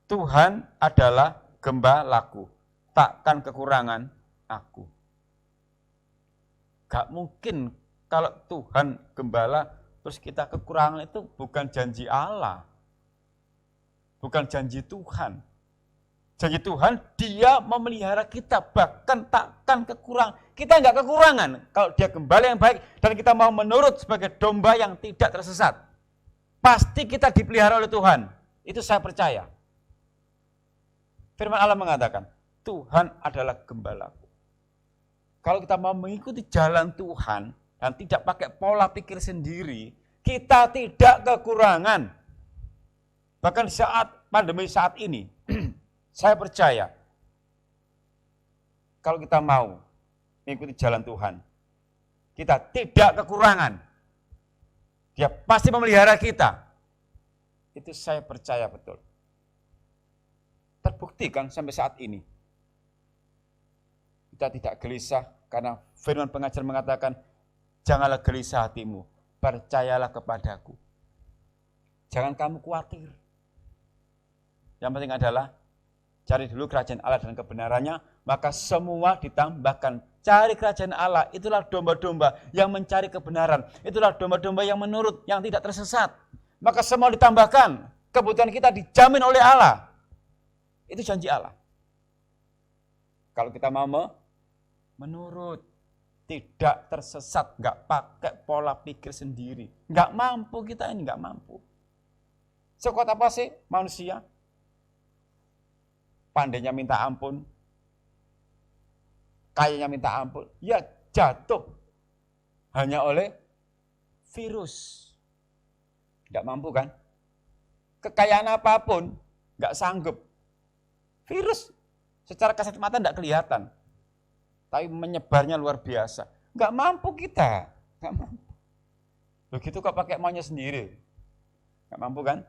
Tuhan adalah gembalaku, takkan kekurangan aku. Gak mungkin kalau Tuhan gembala, terus kita kekurangan, itu bukan janji Allah. Bukan janji Tuhan. Janji Tuhan, dia memelihara kita, bahkan takkan kekurangan. Kita enggak kekurangan kalau dia gembala yang baik dan kita mau menurut sebagai domba yang tidak tersesat. Pasti kita dipelihara oleh Tuhan. Itu saya percaya. Firman Allah mengatakan, Tuhan adalah gembalaku. Kalau kita mau mengikuti jalan Tuhan dan tidak pakai pola pikir sendiri, kita tidak kekurangan. Bahkan saat pandemi saat ini, saya percaya, kalau kita mau mengikuti jalan Tuhan, kita tidak kekurangan. Dia pasti memelihara kita. Itu saya percaya betul. Terbukti kan sampai saat ini. Kita tidak gelisah karena firman pengajar mengatakan, janganlah gelisah hatimu, percayalah kepadaku. Jangan kamu khawatir. Yang penting adalah cari dulu kerajaan Allah dan kebenarannya, maka semua ditambahkan. Cari kerajaan Allah, itulah domba-domba yang mencari kebenaran. Itulah domba-domba yang menurut, yang tidak tersesat. Maka semua ditambahkan. Kebutuhan kita dijamin oleh Allah. Itu janji Allah. Kalau kita mau menurut, tidak tersesat, nggak pakai pola pikir sendiri. Nggak mampu kita ini, nggak mampu. Sekuat apa sih manusia? Pandainya minta ampun, kayanya minta ampun, ya jatuh hanya oleh virus. Nggak mampu kan? Kekayaan apapun, nggak sanggup. Virus secara kasat mata tidak kelihatan, tapi menyebarnya luar biasa. Nggak mampu kita, nggak mampu. Begitu kok pakai maunya sendiri, nggak mampu kan?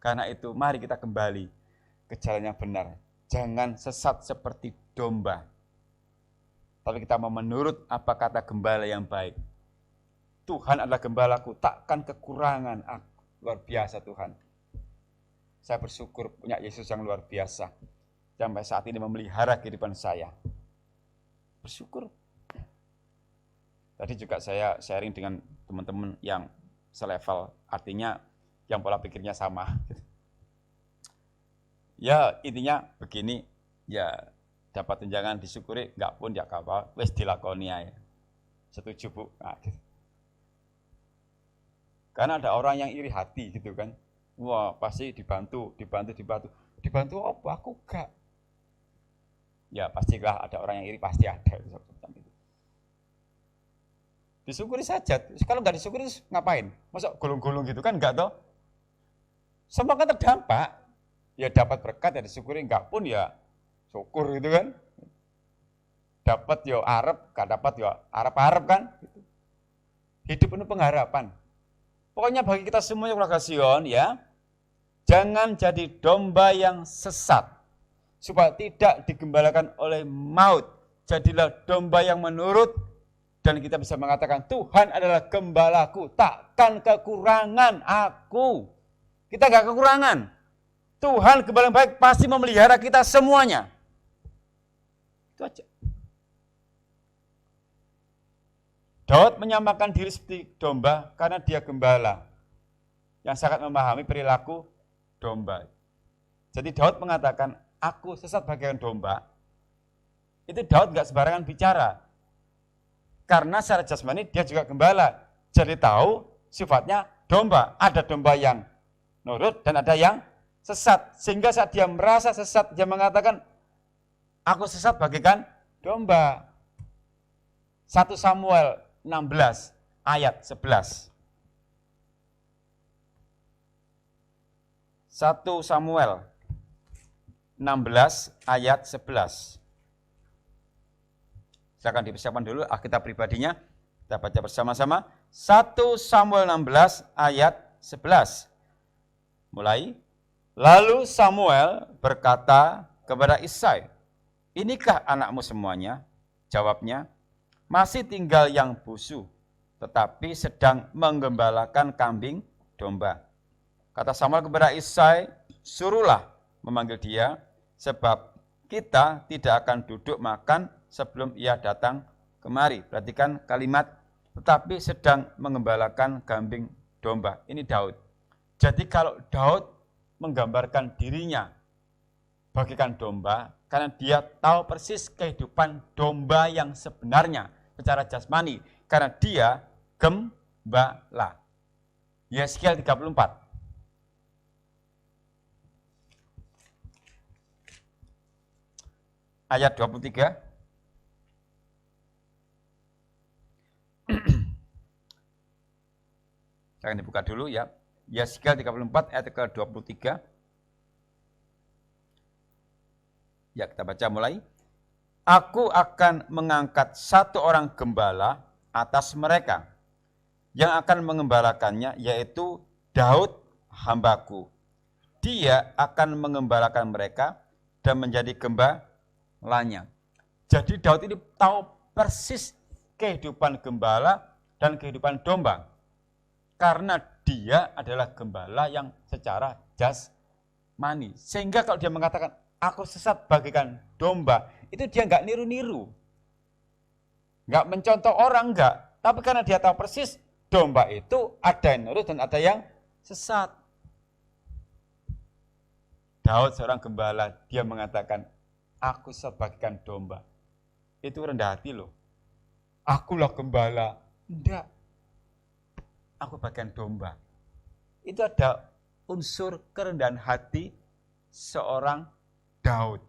Karena itu mari kita kembali ke jalan yang benar. Jangan sesat seperti domba. Tapi kita mau menurut apa kata gembala yang baik. Tuhan adalah gembalaku, takkan kekurangan aku. Luar biasa Tuhan. Saya bersyukur punya Yesus yang luar biasa. Sampai saat ini memelihara kehidupan saya. Bersyukur. Tadi juga saya sharing dengan teman-teman yang selevel. Artinya yang pola pikirnya sama. Ya intinya begini, ya dapat tunjangan disyukuri, enggak pun ya apa, wis dilakoni aja. Setuju Bu? Nah, gitu. Karena ada orang yang iri hati gitu kan. Wah pasti dibantu. Dibantu apa? Aku enggak. Ya pastilah ada orang yang iri, pasti ada. Disyukuri saja. Kalau enggak disyukuri ngapain? Masa gulung-gulung gitu kan enggak toh? Semua kan terdampak. Ya dapat berkat ya disyukuri, enggak pun ya syukur gitu kan. Dapat ya arep, enggak dapat ya arep-arep kan. Hidup penuh pengharapan. Pokoknya bagi kita semuanya keluarga Sion ya, jangan jadi domba yang sesat, supaya tidak digembalakan oleh maut. Jadilah domba yang menurut, dan kita bisa mengatakan Tuhan adalah gembalaku, takkan kekurangan aku. Kita enggak kekurangan. Tuhan gembala yang baik pasti memelihara kita semuanya. Itu aja. Daud menyamakan diri seperti domba karena dia gembala yang sangat memahami perilaku domba. Jadi Daud mengatakan, aku sesat bagaikan domba. Itu Daud enggak sembarangan bicara. Karena secara jasmani dia juga gembala. Jadi tahu sifatnya domba. Ada domba yang nurut dan ada yang sesat. Sehingga saat dia merasa sesat, dia mengatakan, aku sesat bagaikan domba. 1 Samuel 16 ayat 11. 1 Samuel 16 ayat 11. Silakan dipersiapkan dulu Alkitab pribadinya. Kita baca bersama-sama. 1 Samuel 16 ayat 11. Mulai. Lalu Samuel berkata kepada Isai, inikah anakmu semuanya? Jawabnya, masih tinggal yang busu, tetapi sedang menggembalakan kambing domba. Kata Samuel kepada Isai, suruhlah memanggil dia, sebab kita tidak akan duduk makan sebelum ia datang kemari. Perhatikan kalimat, tetapi sedang mengembalakan kambing domba. Ini Daud. Jadi kalau Daud menggambarkan dirinya bagaikan domba, karena dia tahu persis kehidupan domba yang sebenarnya secara jasmani, karena dia gembala. Yeskiel 34. Ayat 23. Jangan dibuka dulu ya. Yeskiel 34 ayat ke-23. Ya, kita baca mulai. Aku akan mengangkat 1 orang gembala atas mereka, yang akan mengembalakannya, yaitu Daud hambaku. Dia akan mengembalakan mereka dan menjadi gembalanya. Jadi Daud ini tahu persis kehidupan gembala dan kehidupan domba. Karena dia adalah gembala yang secara jasmani. Sehingga kalau dia mengatakan, aku sesat bagaikan domba, itu dia enggak niru-niru. Enggak mencontoh orang, enggak. Tapi karena dia tahu persis, domba itu ada yang nurut dan ada yang sesat. Daud seorang gembala, dia mengatakan, aku sesat bagaikan domba. Itu rendah hati loh. Akulah gembala. Enggak. Aku bagian domba. Itu ada unsur kerendahan hati seorang Daud.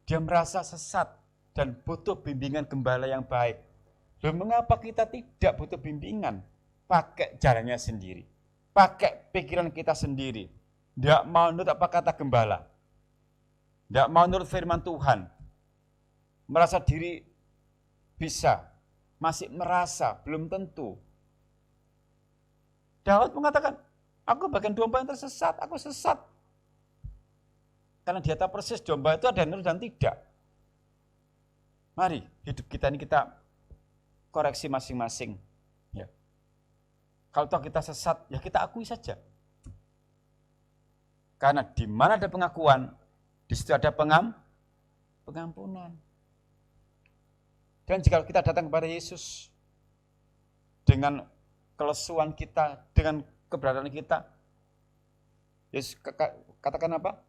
Dia merasa sesat dan butuh bimbingan gembala yang baik. Loh, mengapa kita tidak butuh bimbingan? Pakai jalannya sendiri. Pakai pikiran kita sendiri. Tidak mau nurut apa kata gembala. Tidak mau nurut firman Tuhan. Merasa diri bisa. Masih merasa, belum tentu. Daud mengatakan, aku bagian domba yang tersesat, aku sesat. Karena dia tahu persis domba itu ada yang nurut dan tidak. Mari hidup kita ini kita koreksi masing-masing. Ya. Kalau toh kita sesat, ya kita akui saja. Karena di mana ada pengakuan, di situ ada pengampunan. Dan jika kita datang kepada Yesus dengan kelesuan kita, dengan keberadaan kita, Yesus katakan apa?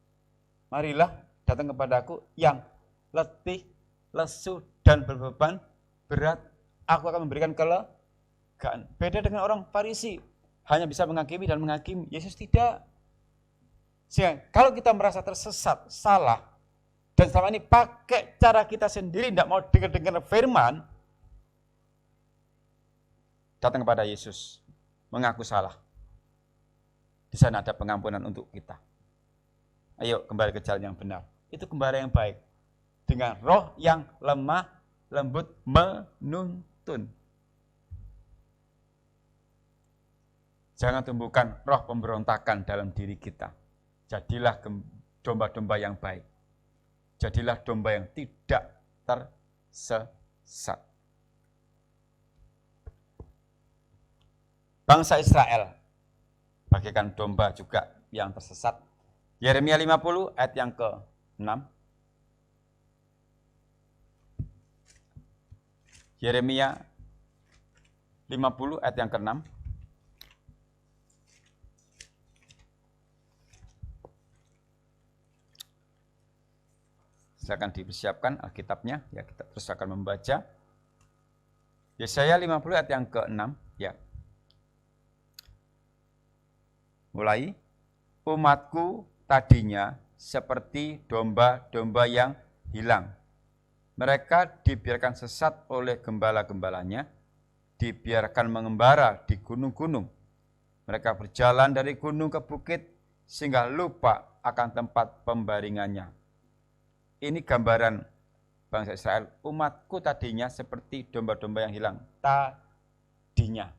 Marilah datang kepadaku yang letih, lesu, dan berbeban berat. Aku akan memberikan kelegaan. Beda dengan orang Farisi, hanya bisa menghakimi dan menghakimi. Yesus tidak. Sehingga kalau kita merasa tersesat, salah, dan selama ini pakai cara kita sendiri, tidak mau dengar firman, datang kepada Yesus, mengaku salah. Di sana ada pengampunan untuk kita. Ayo kembali ke jalan yang benar. Itu kembali yang baik. Dengan roh yang lemah, lembut, menuntun. Jangan tumbuhkan roh pemberontakan dalam diri kita. Jadilah domba-domba yang baik. Jadilah domba yang tidak tersesat. Bangsa Israel bagaikan domba juga yang tersesat. Yeremia 50 ayat yang ke-6. Yeremia 50 ayat yang ke-6. Silakan dipersiapkan Alkitabnya, ya kita terus akan membaca. Yesaya 50 ayat yang ke-6, ya. Mulai, umatku tadinya seperti domba-domba yang hilang. Mereka dibiarkan sesat oleh gembala-gembalanya, dibiarkan mengembara di gunung-gunung. Mereka berjalan dari gunung ke bukit sehingga lupa akan tempat pembaringannya. Ini gambaran bangsa Israel. Umatku tadinya seperti domba-domba yang hilang. Tadinya.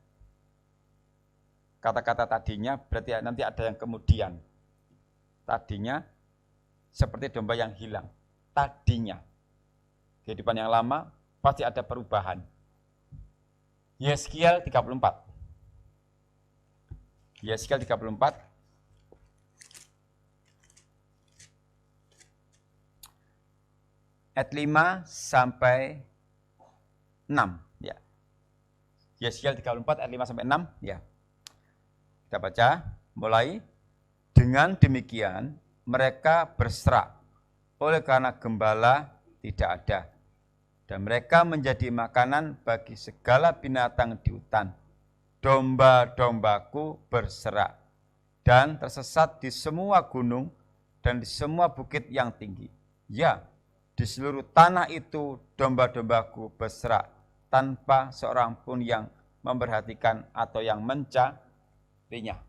Kata-kata tadinya berarti nanti ada yang kemudian. Tadinya seperti domba yang hilang. Tadinya. Kehidupan yang lama pasti ada perubahan. Yeskiel 34. Yeskiel 34 ayat 5 sampai 6 ya. Yeskiel 34 ayat 5 sampai 6 ya. Kita baca mulai. Dengan demikian mereka berserak oleh karena gembala tidak ada, dan mereka menjadi makanan bagi segala binatang di hutan. Domba-dombaku berserak dan tersesat di semua gunung dan di semua bukit yang tinggi. Ya, di seluruh tanah itu domba-dombaku berserak tanpa seorang pun yang memperhatikan atau yang mencarinya.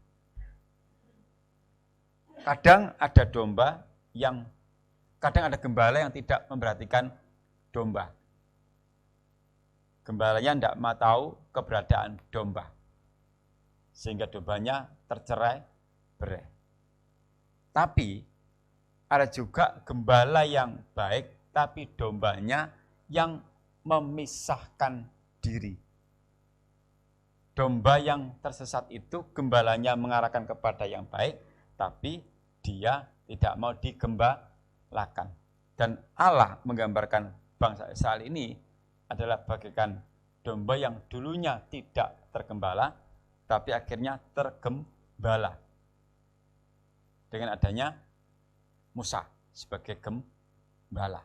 Kadang ada gembala yang tidak memperhatikan domba. Gembalanya tidak mau tahu keberadaan domba. Sehingga dombanya tercerai-berai. Tapi ada juga gembala yang baik, tapi dombanya yang memisahkan diri. Domba yang tersesat itu gembalanya mengarahkan kepada yang baik, tapi dia tidak mau digembalakan. Dan Allah menggambarkan bangsa Israel ini adalah bagaikan domba yang dulunya tidak tergembala, tapi akhirnya tergembala. Dengan adanya Musa sebagai gembala.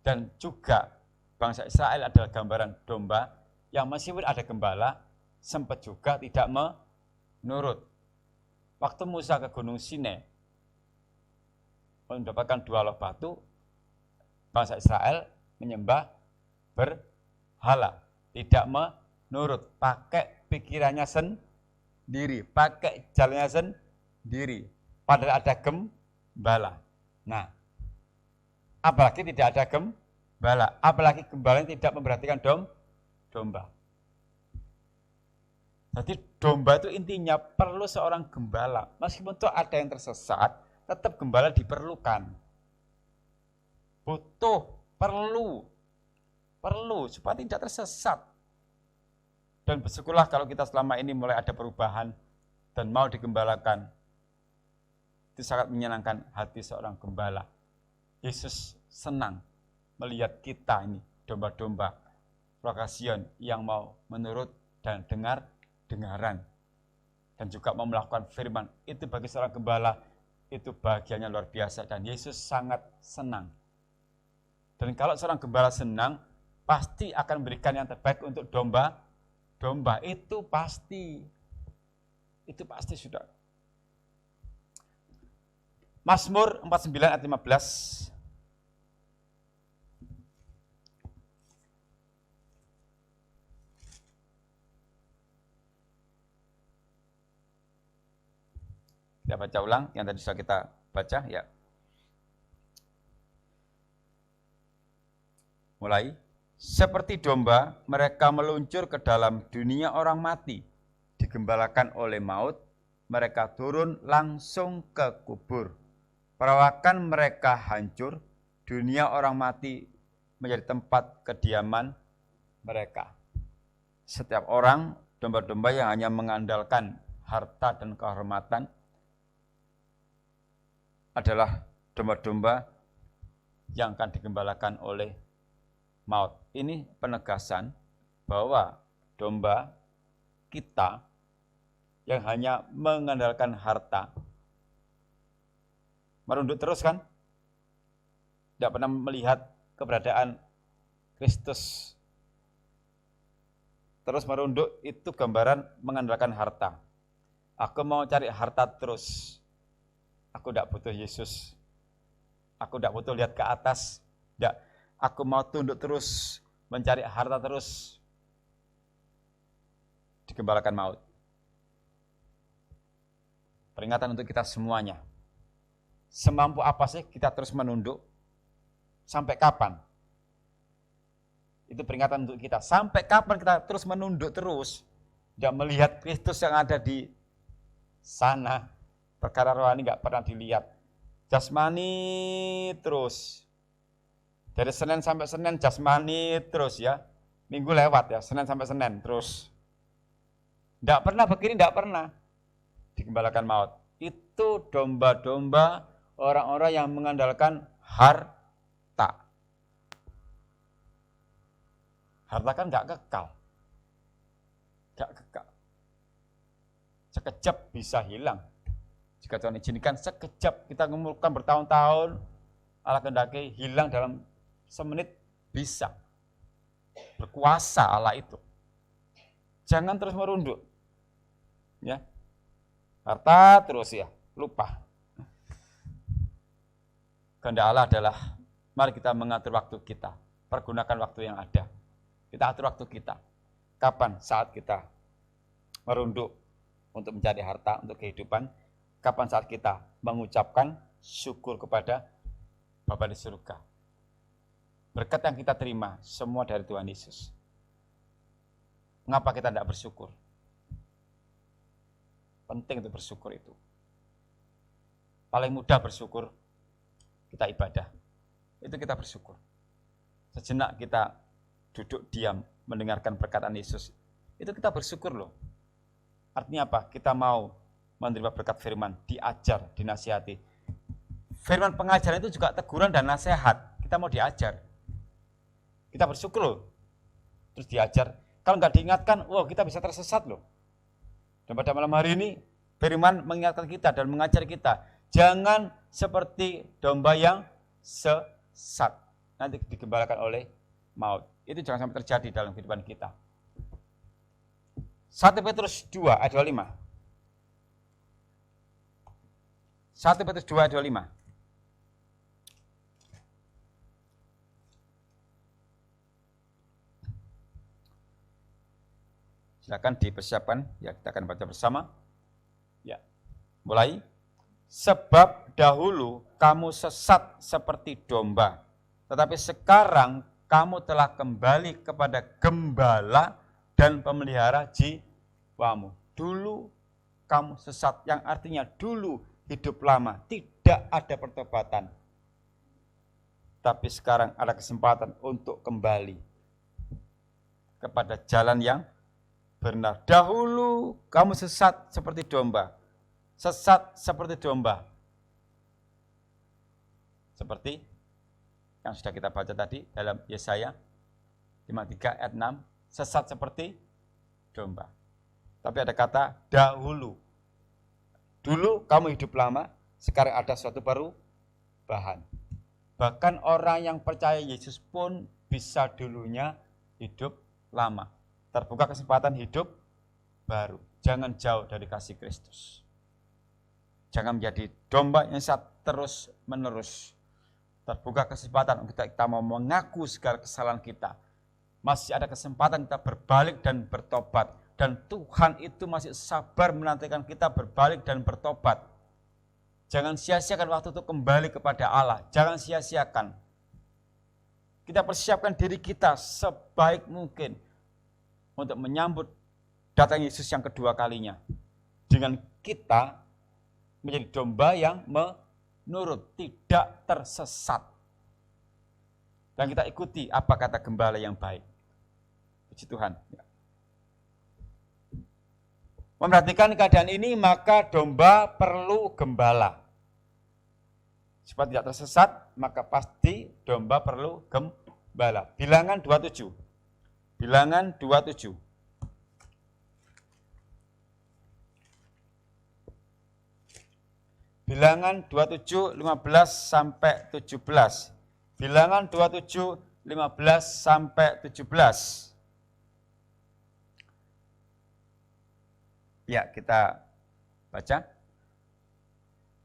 Dan juga bangsa Israel adalah gambaran domba yang meskipun ada gembala, sempat juga tidak menurut. Waktu Musa ke Gunung Sinai, mendapatkan 2 loh batu, bangsa Israel menyembah berhala, tidak menurut, pakai pikirannya sendiri, pakai jalannya sendiri, padahal ada gembala. Nah, apalagi tidak ada gembala, apalagi gembala yang tidak memperhatikan domba. Jadi domba itu intinya perlu seorang gembala. Meskipun itu ada yang tersesat, tetap gembala diperlukan. Perlu supaya tidak tersesat. Dan bersyukurlah kalau kita selama ini mulai ada perubahan dan mau digembalakan. Itu sangat menyenangkan hati seorang gembala. Yesus senang melihat kita ini domba-domba lokasion yang mau menurut dan dengaran dan juga mau melakukan firman. Itu bagi seorang gembala itu bahagianya luar biasa dan Yesus sangat senang. Dan kalau seorang gembala senang, pasti akan memberikan yang terbaik untuk domba itu pasti. Itu pasti sudah. Mazmur 49 ayat 15. Kita baca ulang yang tadi sudah kita baca ya. Mulai. Seperti domba, mereka meluncur ke dalam dunia orang mati. Digembalakan oleh maut, mereka turun langsung ke kubur. Perawakan mereka hancur, dunia orang mati menjadi tempat kediaman mereka. Setiap orang, domba-domba yang hanya mengandalkan harta dan kehormatan, adalah domba-domba yang akan digembalakan oleh maut. Ini penegasan bahwa domba kita yang hanya mengandalkan harta, merunduk terus kan? Tidak pernah melihat keberadaan Kristus. Terus merunduk itu gambaran mengandalkan harta. Aku mau cari harta terus. Aku tidak butuh Yesus. Aku tidak butuh lihat ke atas. Tidak. Aku mau tunduk terus, mencari harta terus. Digembalakan maut. Peringatan untuk kita semuanya. Semampu apa sih kita terus menunduk? Sampai kapan? Itu peringatan untuk kita. Sampai kapan kita terus menunduk terus? Tidak melihat Kristus yang ada di sana. Perkara rohani nggak pernah dilihat. Jasmani terus. Dari Senin sampai Senin jasmani terus ya. Minggu lewat ya, Senin sampai Senin terus. Tidak pernah begini, tidak pernah. Digembalakan maut. Itu domba-domba orang-orang yang mengandalkan harta. Harta kan nggak kekal. Nggak kekal. Sekejap bisa hilang. Jika Tuhan izinkan, sekejap kita mengumpulkan bertahun-tahun, Allah kehendaki hilang dalam semenit bisa. Berkuasa Allah itu. Jangan terus merunduk. Ya. Harta terus ya, lupa. Kehendak Allah adalah mari kita mengatur waktu kita, pergunakan waktu yang ada. Kita atur waktu kita. Kapan saat kita merunduk untuk mencari harta, untuk kehidupan? Kapan saat kita mengucapkan syukur kepada Bapa di surga? Berkat yang kita terima semua dari Tuhan Yesus. Mengapa kita tidak bersyukur? Penting untuk bersyukur itu. Paling mudah bersyukur, kita ibadah. Itu kita bersyukur. Sejenak kita duduk diam, mendengarkan perkataan Yesus. Itu kita bersyukur loh. Artinya apa? Kita mau menerima berkat firman, diajar, dinasihati. Firman pengajaran itu juga teguran dan nasihat. Kita mau diajar. Kita bersyukur loh. Terus diajar. Kalau nggak diingatkan, wah kita bisa tersesat loh. Dan pada malam hari ini, firman mengingatkan kita dan mengajar kita. Jangan seperti domba yang sesat. Nanti digembalakan oleh maut. Itu jangan sampai terjadi dalam kehidupan kita. 1 Petrus 2 ayat 25. 1 Petrus 2 ayat 25. Silakan dipersiapkan, ya kita akan baca bersama. Ya, mulai. Sebab dahulu kamu sesat seperti domba, tetapi sekarang kamu telah kembali kepada gembala dan pemelihara jiwamu. Dulu kamu sesat, yang artinya dulu hidup lama, tidak ada pertobatan. Tapi sekarang ada kesempatan untuk kembali kepada jalan yang benar. Dahulu kamu sesat seperti domba. Sesat seperti domba. Seperti yang sudah kita baca tadi dalam Yesaya 53 ayat 6. Sesat seperti domba. Tapi ada kata dahulu. Dulu kamu hidup lama, sekarang ada suatu perubahan. Bahkan orang yang percaya Yesus pun bisa dulunya hidup lama. Terbuka kesempatan hidup baru. Jangan jauh dari kasih Kristus. Jangan menjadi domba yang sesat terus menerus. Terbuka kesempatan untuk kita mau mengaku segala kesalahan kita. Masih ada kesempatan kita berbalik dan bertobat. Dan Tuhan itu masih sabar menantikan kita berbalik dan bertobat. Jangan sia-siakan waktu itu kembali kepada Allah. Jangan sia-siakan. Kita persiapkan diri kita sebaik mungkin untuk menyambut datang Yesus yang kedua kalinya. Dengan kita menjadi domba yang menurut, tidak tersesat. Dan kita ikuti apa kata gembala yang baik. Puji Tuhan. Memperhatikan keadaan ini, maka domba perlu gembala. Supaya tidak tersesat, maka pasti domba perlu gembala. Bilangan 27. Bilangan 27. Bilangan 27, 15 sampai 17. Bilangan 27, 15 sampai 17. Ya, kita Baca.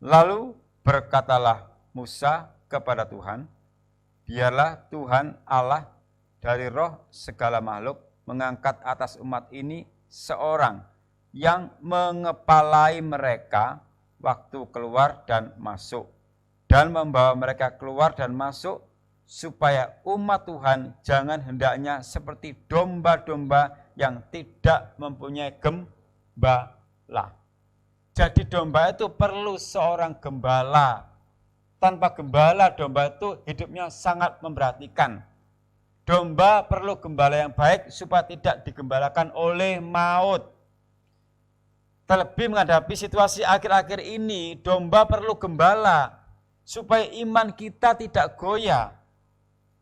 Lalu berkatalah Musa kepada Tuhan, biarlah Tuhan Allah dari roh segala makhluk mengangkat atas umat ini seorang yang mengepalai mereka waktu keluar dan masuk, dan membawa mereka keluar dan masuk, supaya umat Tuhan jangan hendaknya seperti domba-domba yang tidak mempunyai gembala. Jadi domba itu perlu seorang gembala. Tanpa gembala, domba itu hidupnya sangat memperhatikan. Domba perlu gembala yang baik supaya tidak digembalakan oleh maut. Terlebih menghadapi situasi akhir-akhir ini, domba perlu gembala supaya iman kita tidak goyah.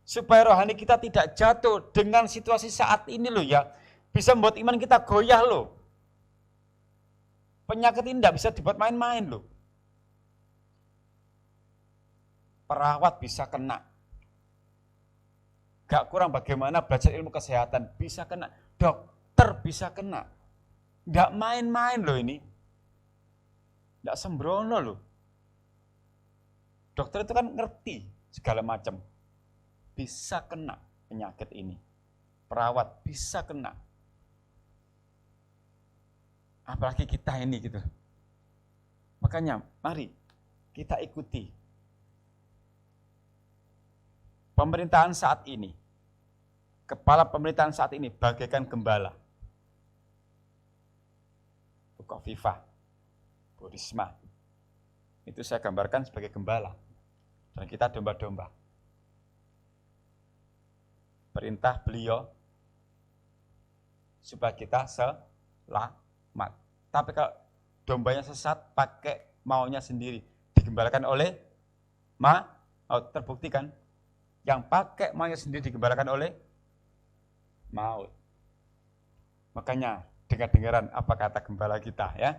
Supaya rohani kita tidak jatuh dengan situasi saat ini loh ya. Bisa membuat iman kita goyah loh. Penyakit ini tidak bisa dibuat main-main loh. Perawat bisa kena. Gak kurang bagaimana belajar ilmu kesehatan bisa kena. Dokter bisa kena. Gak main-main loh ini. Gak sembrono loh. Dokter itu kan ngerti segala macam. Bisa kena penyakit ini. Perawat bisa kena. Apalagi kita ini gitu. Makanya mari kita ikuti pemerintahan saat ini. Kepala pemerintahan saat ini bagaikan gembala. Bu Khofifah, Bu Risma. Itu saya gambarkan sebagai gembala. Dan kita domba-domba. Perintah beliau supaya kita selamat. Tapi kalau dombanya sesat pakai maunya sendiri, digembalakan oleh maut. Terbukti kan? Yang pakai maunya sendiri digembalakan oleh maut. Makanya dengar-dengaran apa kata gembala kita ya.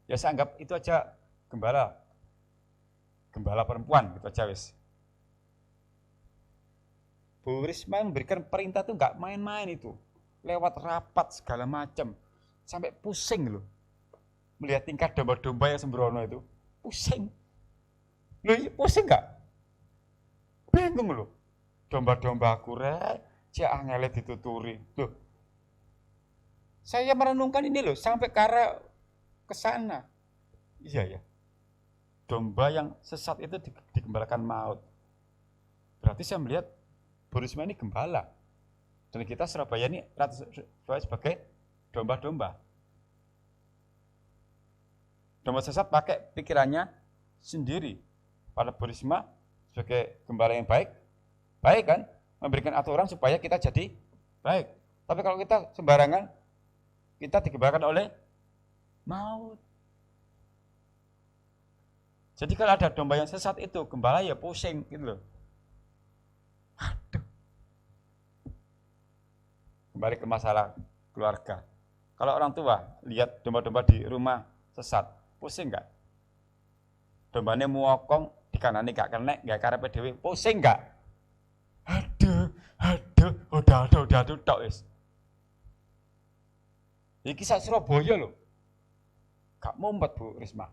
Ya saya anggap itu aja gembala. Gembala perempuan gitu aja wis. Bu Risma memberikan perintah itu enggak main-main itu. Lewat rapat segala macam. Sampai pusing loh. Melihat tingkah domba-domba yang sembrono itu. Pusing. Loh iya pusing enggak? Bingung loh. Domba-domba aku cek angele dituturi. Loh. Saya merenungkan ini loh sampai ke sana. Iya ya. Domba yang sesat itu digembalakan maut. Berarti saya melihat Bu Risma ini gembala. Dan kita Surabaya ini sebagai domba-domba. Domba sesat pakai pikirannya sendiri. Pada Bu Risma sebagai gembala yang baik, baik kan? Memberikan aturan supaya kita jadi baik. Tapi kalau kita sembarangan, kita digembalakan oleh maut. Jadi kalau ada domba yang sesat itu, gembala ya pusing gitu loh. Aduh. Kembali ke masalah keluarga. Kalau orang tua lihat domba-domba di rumah sesat, pusing enggak? Dombanya muokong, di kanane gak kena, gak karepe dhewe, pusing enggak? Aduh, udah tok wis. Iki sak Surabaya lho. Gak mumpet Bu Risma.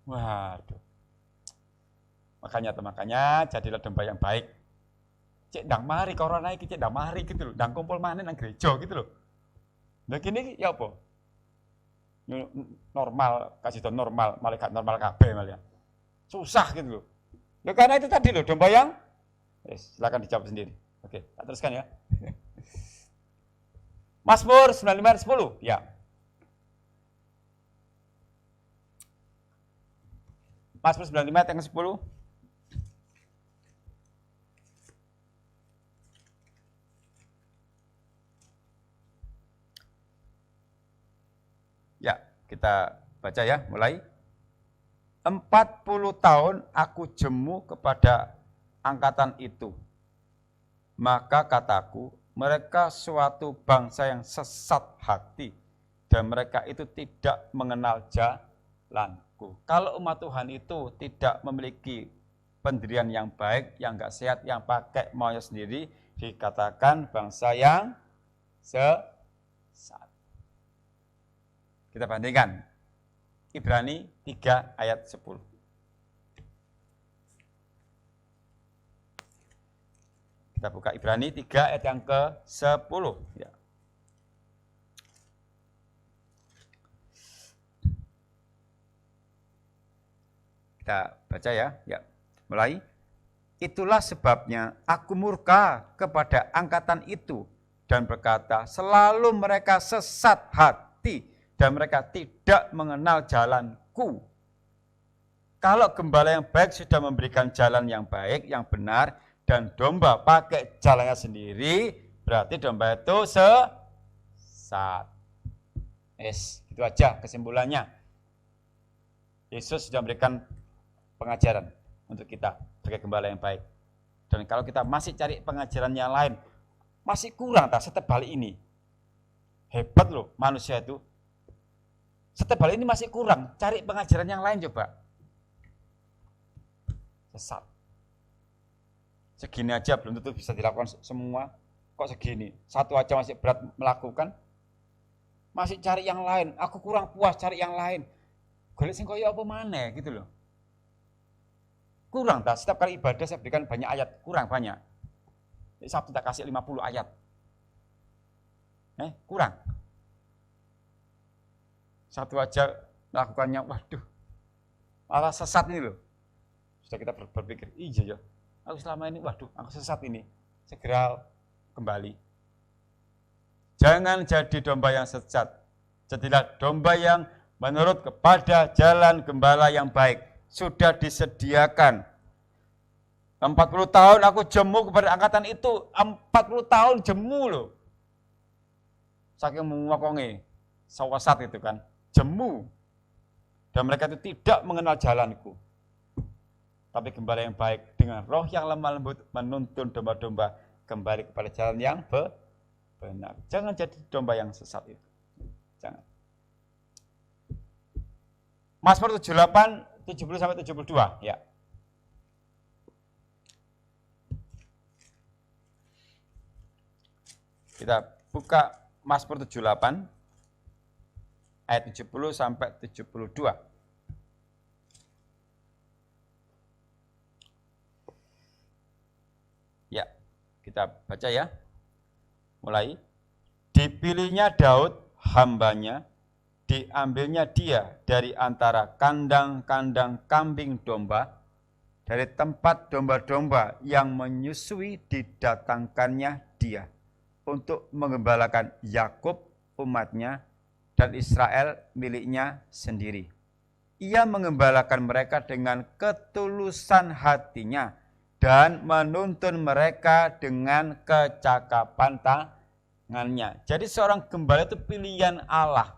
Waduh. Makanya jadilah domba yang baik. Cek ndang mari corona iki cek ndang mari gitu loh, ndang kumpul maneh nang gereja gitu loh. Lah kene ya apa? Normal, kasih tau normal, malaikat normal kabeh malah. Susah gitu loh. Loh karena itu tadi loh domba yang silakan dijawab sendiri. Oke, tak teruskan ya. Mazmur 95:10, ya. Mazmur 95 ayat yang 10. Ya, kita baca ya, mulai. 40 tahun aku jemu kepada angkatan itu. Maka kataku, mereka suatu bangsa yang sesat hati, dan mereka itu tidak mengenal jalanku. Kalau umat Tuhan itu tidak memiliki pendirian yang baik, yang enggak sehat, yang pakai maunya sendiri, dikatakan bangsa yang sesat. Kita bandingkan. Ibrani 3 ayat 10. Kita buka Ibrani 3 ayat yang ke-10. Ya. Kita baca ya. Mulai. Itulah sebabnya aku murka kepada angkatan itu dan berkata, selalu mereka sesat hati dan mereka tidak mengenal jalanku. Kalau gembala yang baik sudah memberikan jalan yang baik, yang benar, dan domba pakai jalannya sendiri, berarti domba itu sesat. Itu aja kesimpulannya. Yesus sudah memberikan pengajaran untuk kita sebagai gembala yang baik. Dan kalau kita masih cari pengajaran yang lain, masih kurang tak setebal ini. Hebat loh manusia itu. Setebal ini masih kurang, cari pengajaran yang lain coba. Sesat. Segini aja belum tentu bisa dilakukan semua. Kok segini? Satu aja masih berat melakukan. Masih cari yang lain. Aku kurang puas cari yang lain. Golek sing koyo apa maneh gitu loh. Kurang tak? Setiap kali ibadah saya berikan banyak ayat. Kurang banyak. Sabtu tak kasih 50 ayat. Kurang. Satu aja melakukannya, waduh. Malah sesat ini loh. Sudah kita berpikir, iya ya. Aku selama ini, waduh, aku sesat ini. Segera kembali. Jangan jadi domba yang sesat. Jadilah domba yang menurut kepada jalan gembala yang baik. Sudah disediakan. 40 tahun aku jemu kepada angkatan itu. 40 tahun jemu loh. Saking mengokongi. Sawasat itu kan. Jemu. Dan mereka itu tidak mengenal jalanku. Tapi gembala yang baik dengan roh yang lemah lembut menuntun domba-domba kembali kepada jalan yang benar. Jangan jadi domba yang sesat itu. Jangan. Mazmur 78 70 sampai 72 ya. Kita buka Mazmur 78 ayat 70 sampai 72. Ya, kita baca ya. Mulai. Dipilihnya Daud hambanya, diambilnya dia dari antara kandang-kandang kambing domba, dari tempat domba-domba yang menyusui didatangkannya dia, untuk mengembalakan Yakub umatnya dan Israel miliknya sendiri. Ia mengembalakan mereka dengan ketulusan hatinya dan menuntun mereka dengan kecakapan tangannya. Jadi seorang gembala itu pilihan Allah.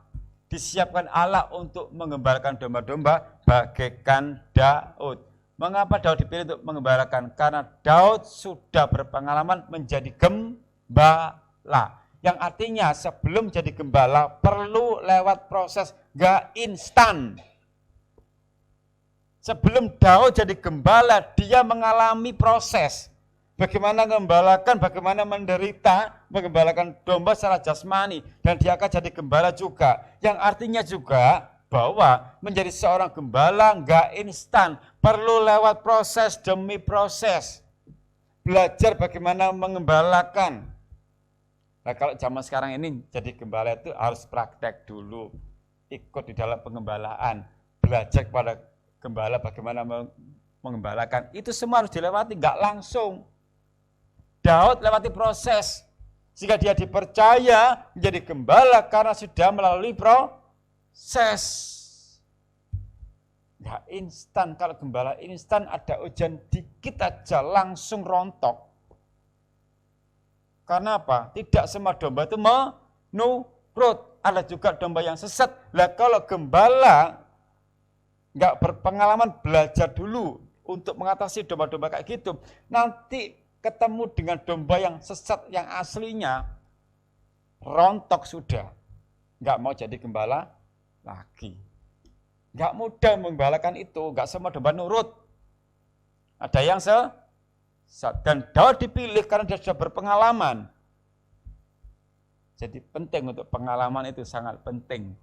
Disiapkan Allah untuk mengembalakan domba-domba bagaikan Daud. Mengapa Daud dipilih untuk mengembalakan? Karena Daud sudah berpengalaman menjadi gembala. Yang artinya sebelum jadi gembala perlu lewat proses, gak instan. Sebelum Daud jadi gembala, dia mengalami proses. Bagaimana mengembalakan, bagaimana menderita, mengembalakan domba secara jasmani. Dan dia akan jadi gembala juga. Yang artinya juga bahwa menjadi seorang gembala enggak instan. Perlu lewat proses demi proses. Belajar bagaimana mengembalakan. Nah kalau zaman sekarang ini jadi gembala itu harus praktek dulu. Ikut di dalam pengembalaan. Belajar kepada gembala bagaimana mengembalakan. Itu semua harus dilewati, enggak langsung. Daud lewati proses, sehingga dia dipercaya menjadi gembala karena sudah melalui proses. Nggak instan, kalau gembala instan ada ujian dikit aja langsung rontok. Karena apa? Tidak semua domba itu menurut, ada juga domba yang sesat. Lah kalau gembala nggak berpengalaman belajar dulu untuk mengatasi domba-domba kayak gitu, nanti ketemu dengan domba yang sesat, yang aslinya rontok sudah. Nggak mau jadi gembala lagi. Nggak mudah menggembalakan itu, nggak semua domba nurut. Ada yang sesat. Dan Daud dipilih karena dia sudah berpengalaman. Jadi penting untuk pengalaman itu sangat penting.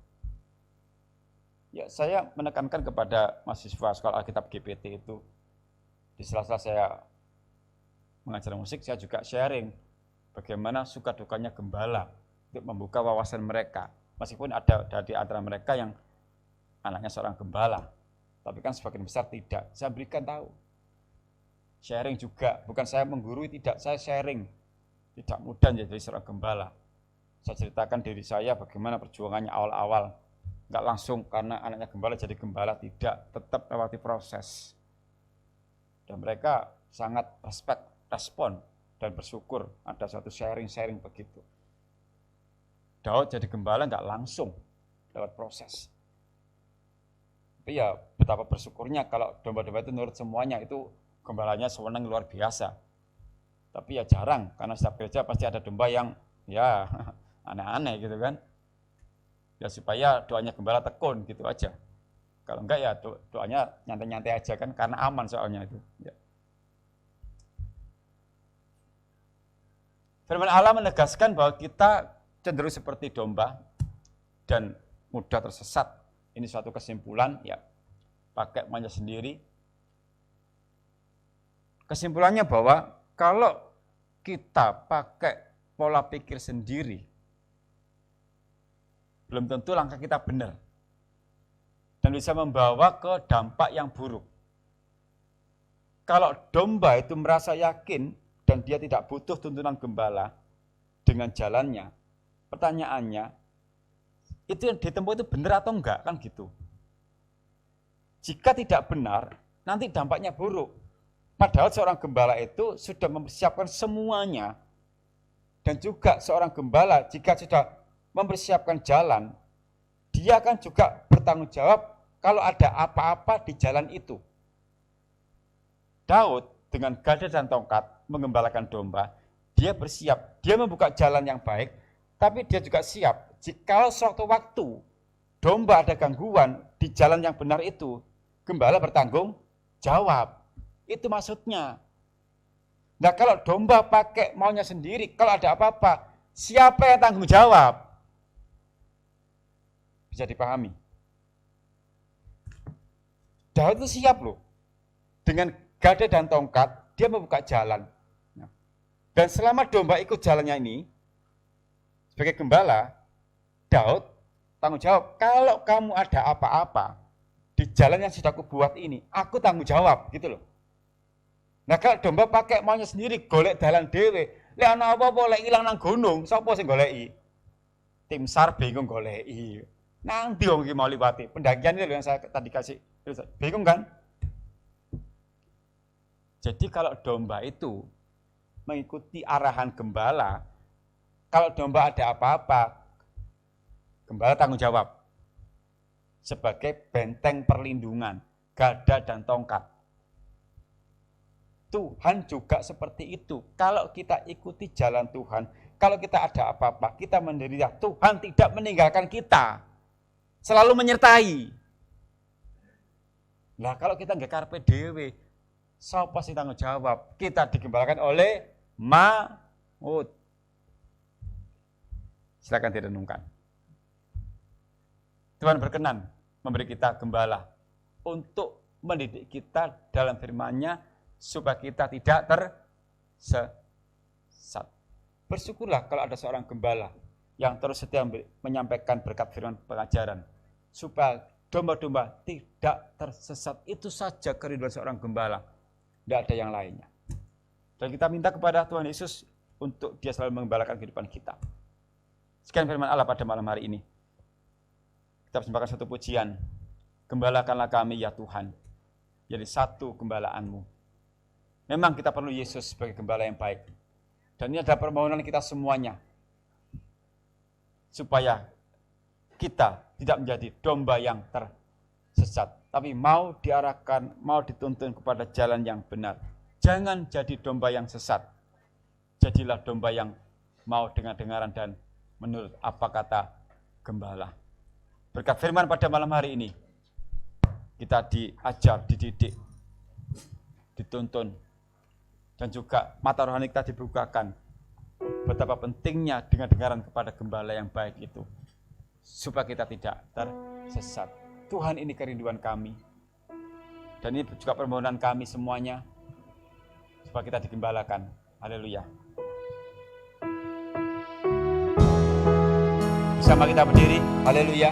Ya, saya menekankan kepada mahasiswa sekolah Alkitab GPT itu, di sela-sela saya mengajar musik, saya juga sharing bagaimana suka dukanya gembala untuk membuka wawasan mereka. Meskipun ada di antara mereka yang anaknya seorang gembala, tapi kan sebagian besar tidak. Saya berikan tahu. Sharing juga, bukan saya menggurui, tidak, saya sharing. Tidak mudah jadi seorang gembala. Saya ceritakan diri saya bagaimana perjuangannya awal-awal. Enggak langsung karena anaknya gembala jadi gembala, tidak, tetap lewati proses. Dan mereka sangat respon dan bersyukur ada suatu sharing-sharing begitu. Daud jadi gembala enggak langsung lewat proses. Tapi ya betapa bersyukurnya kalau domba-domba itu nurut semuanya, itu gembalanya sewenang luar biasa. Tapi ya jarang, karena setiap gereja pasti ada domba yang ya aneh-aneh gitu kan. Ya supaya doanya gembala tekun gitu aja. Kalau enggak ya doanya nyantai-nyantai aja kan, karena aman soalnya itu. Ya. Firman Allah menegaskan bahwa kita cenderung seperti domba dan mudah tersesat. Ini suatu kesimpulan, ya pakai maunya sendiri. Kesimpulannya bahwa kalau kita pakai pola pikir sendiri, belum tentu langkah kita benar. Dan bisa membawa ke dampak yang buruk. Kalau domba itu merasa yakin dan dia tidak butuh tuntunan gembala dengan jalannya, pertanyaannya, itu yang ditempuh itu benar atau enggak, kan gitu. Jika tidak benar, nanti dampaknya buruk. Padahal seorang gembala itu sudah mempersiapkan semuanya. Dan juga seorang gembala jika sudah mempersiapkan jalan, dia kan juga bertanggung jawab kalau ada apa-apa di jalan itu. Daud dengan gada dan tongkat menggembalakan domba, dia bersiap, dia membuka jalan yang baik, tapi dia juga siap jika suatu waktu domba ada gangguan di jalan yang benar itu, gembala bertanggung jawab. Itu maksudnya. Nah kalau domba pakai maunya sendiri, kalau ada apa-apa, siapa yang tanggung jawab? Bisa dipahami. Daud itu siap loh. Dengan gada dan tongkat, dia membuka jalan. Dan selama domba ikut jalannya ini, sebagai gembala, Daud tanggung jawab. Kalau kamu ada apa-apa di jalan yang sudah aku buat ini, aku tanggung jawab, gitu loh. Nah kalau domba pakai maunya sendiri, golek dalan dewe, lek ana apa-apa lek ilang nang gunung, sapa sing goleki? Tim SAR bingung goleki. Nang ndi wong iki mau liwati? Pendakian itu yang saya tadi kasih. Bingung kan? Jadi kalau domba itu mengikuti arahan gembala, kalau domba ada apa-apa, gembala tanggung jawab. Sebagai benteng perlindungan, gada dan tongkat. Tuhan juga seperti itu. Kalau kita ikuti jalan Tuhan, kalau kita ada apa-apa, kita menderita, Tuhan tidak meninggalkan kita. Selalu menyertai. Nah kalau kita nggak karpe dewe, siapa sih tanggung jawab? Kita digembalakan oleh maut. Silakan direnungkan. Tuhan berkenan memberi kita gembala untuk mendidik kita dalam firman-Nya supaya kita tidak tersesat. Bersyukurlah kalau ada seorang gembala yang terus setia menyampaikan berkat firman pengajaran supaya domba-domba tidak tersesat. Itu saja kerinduan seorang gembala, tidak ada yang lainnya. Dan kita minta kepada Tuhan Yesus untuk Dia selalu menggembalakan kehidupan kita. Sekian firman Allah pada malam hari ini. Kita persembahkan satu pujian. Gembalakanlah kami ya Tuhan, jadi satu gembalaanmu. Memang kita perlu Yesus sebagai gembala yang baik. Dan ini adalah permohonan kita semuanya. Supaya kita tidak menjadi domba yang tersesat. Tapi mau diarahkan, mau dituntun kepada jalan yang benar. Jangan jadi domba yang sesat. Jadilah domba yang mau dengar-dengaran dan menurut apa kata gembala. Berkat firman pada malam hari ini, kita diajar, dididik, dituntun, dan juga mata rohani kita dibukakan. Betapa pentingnya dengar-dengaran kepada gembala yang baik itu, supaya kita tidak tersesat. Tuhan, ini kerinduan kami. Dan ini juga permohonan kami semuanya, supaya kita digembalakan. Haleluya. Bersama kita berdiri. Haleluya.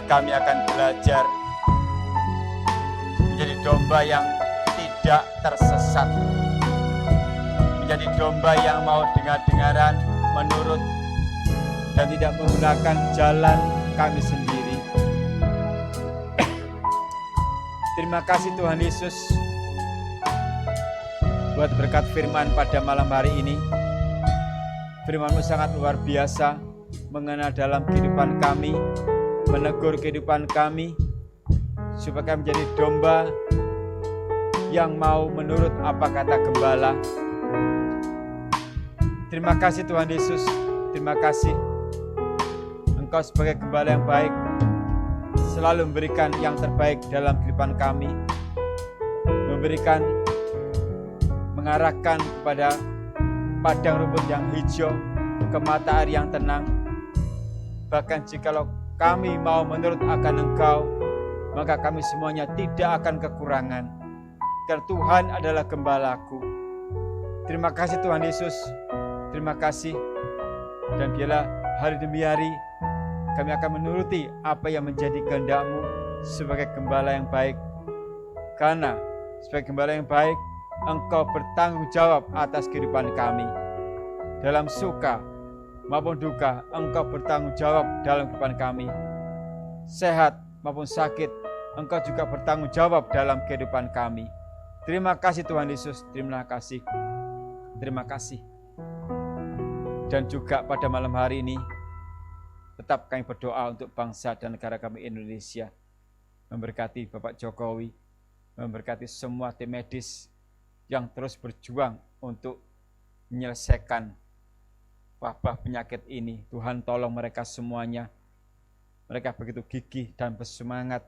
Kami akan belajar menjadi domba yang tidak tersesat, menjadi domba yang mau dengar-dengaran, menurut, dan tidak menggunakan jalan kami sendiri. Terima kasih Tuhan Yesus buat berkat firman pada malam hari ini. Firman-Mu sangat luar biasa, mengena dalam kehidupan kami, menegur kehidupan kami, supaya kami menjadi domba yang mau menurut apa kata Gembala. Terima kasih Tuhan Yesus, terima kasih. Engkau sebagai Gembala yang baik, selalu memberikan yang terbaik dalam kehidupan kami, memberikan, mengarahkan kepada padang rumput yang hijau, ke matahari yang tenang. Bahkan jikalau kami mau menurut akan Engkau, maka kami semuanya tidak akan kekurangan, karena Tuhan adalah Gembalaku. Terima kasih Tuhan Yesus, terima kasih. Dan biarlah hari demi hari kami akan menuruti apa yang menjadi kehendak-Mu sebagai Gembala yang baik. Karena sebagai Gembala yang baik, Engkau bertanggung jawab atas kehidupan kami. Dalam suka maupun duka, Engkau bertanggung jawab dalam kehidupan kami. Sehat maupun sakit, Engkau juga bertanggung jawab dalam kehidupan kami. Terima kasih Tuhan Yesus, terima kasih. Terima kasih. Dan juga pada malam hari ini, tetap kami berdoa untuk bangsa dan negara kami Indonesia. Memberkati Bapak Jokowi, memberkati semua tim medis yang terus berjuang untuk menyelesaikan wabah penyakit ini. Tuhan tolong mereka semuanya. Mereka begitu gigih dan bersemangat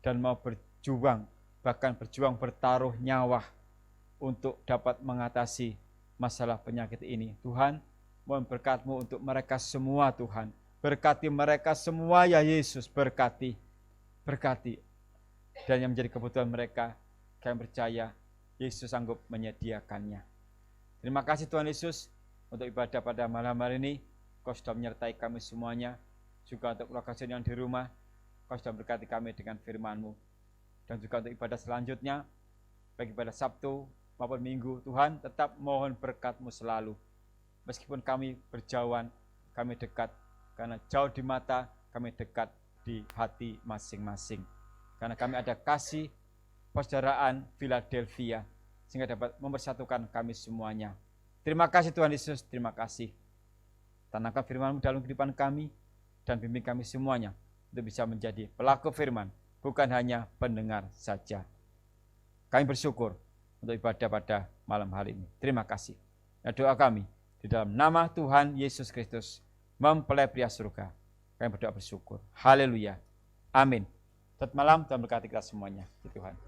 dan mau berjuang, bahkan berjuang bertaruh nyawa untuk dapat mengatasi masalah penyakit ini. Tuhan, mohon berkat-Mu untuk mereka semua Tuhan. Berkati mereka semua ya Yesus, berkati. Dan yang menjadi kebutuhan mereka, kami percaya Yesus sanggup menyediakannya. Terima kasih Tuhan Yesus untuk ibadah pada malam hari ini. Kau sudah menyertai kami semuanya. Juga untuk keluarga yang di rumah, Kau sudah berkati kami dengan firman-Mu. Dan juga untuk ibadah selanjutnya, baik ibadah Sabtu maupun Minggu, Tuhan tetap mohon berkat-Mu selalu. Meskipun kami berjauhan, kami dekat. Karena jauh di mata, kami dekat di hati masing-masing. Karena kami ada kasih persaudaraan Philadelphia, sehingga dapat mempersatukan kami semuanya. Terima kasih Tuhan Yesus, terima kasih. Tanamkan firman-Mu dalam kehidupan kami, dan bimbing kami semuanya untuk bisa menjadi pelaku firman, bukan hanya pendengar saja. Kami bersyukur untuk ibadah pada malam hari ini. Terima kasih. Dan doa kami di dalam nama Tuhan Yesus Kristus, mempelai pria surga. Kami berdoa bersyukur. Haleluya. Amin. Selamat malam, Tuhan berkati kita semuanya. Tuhan.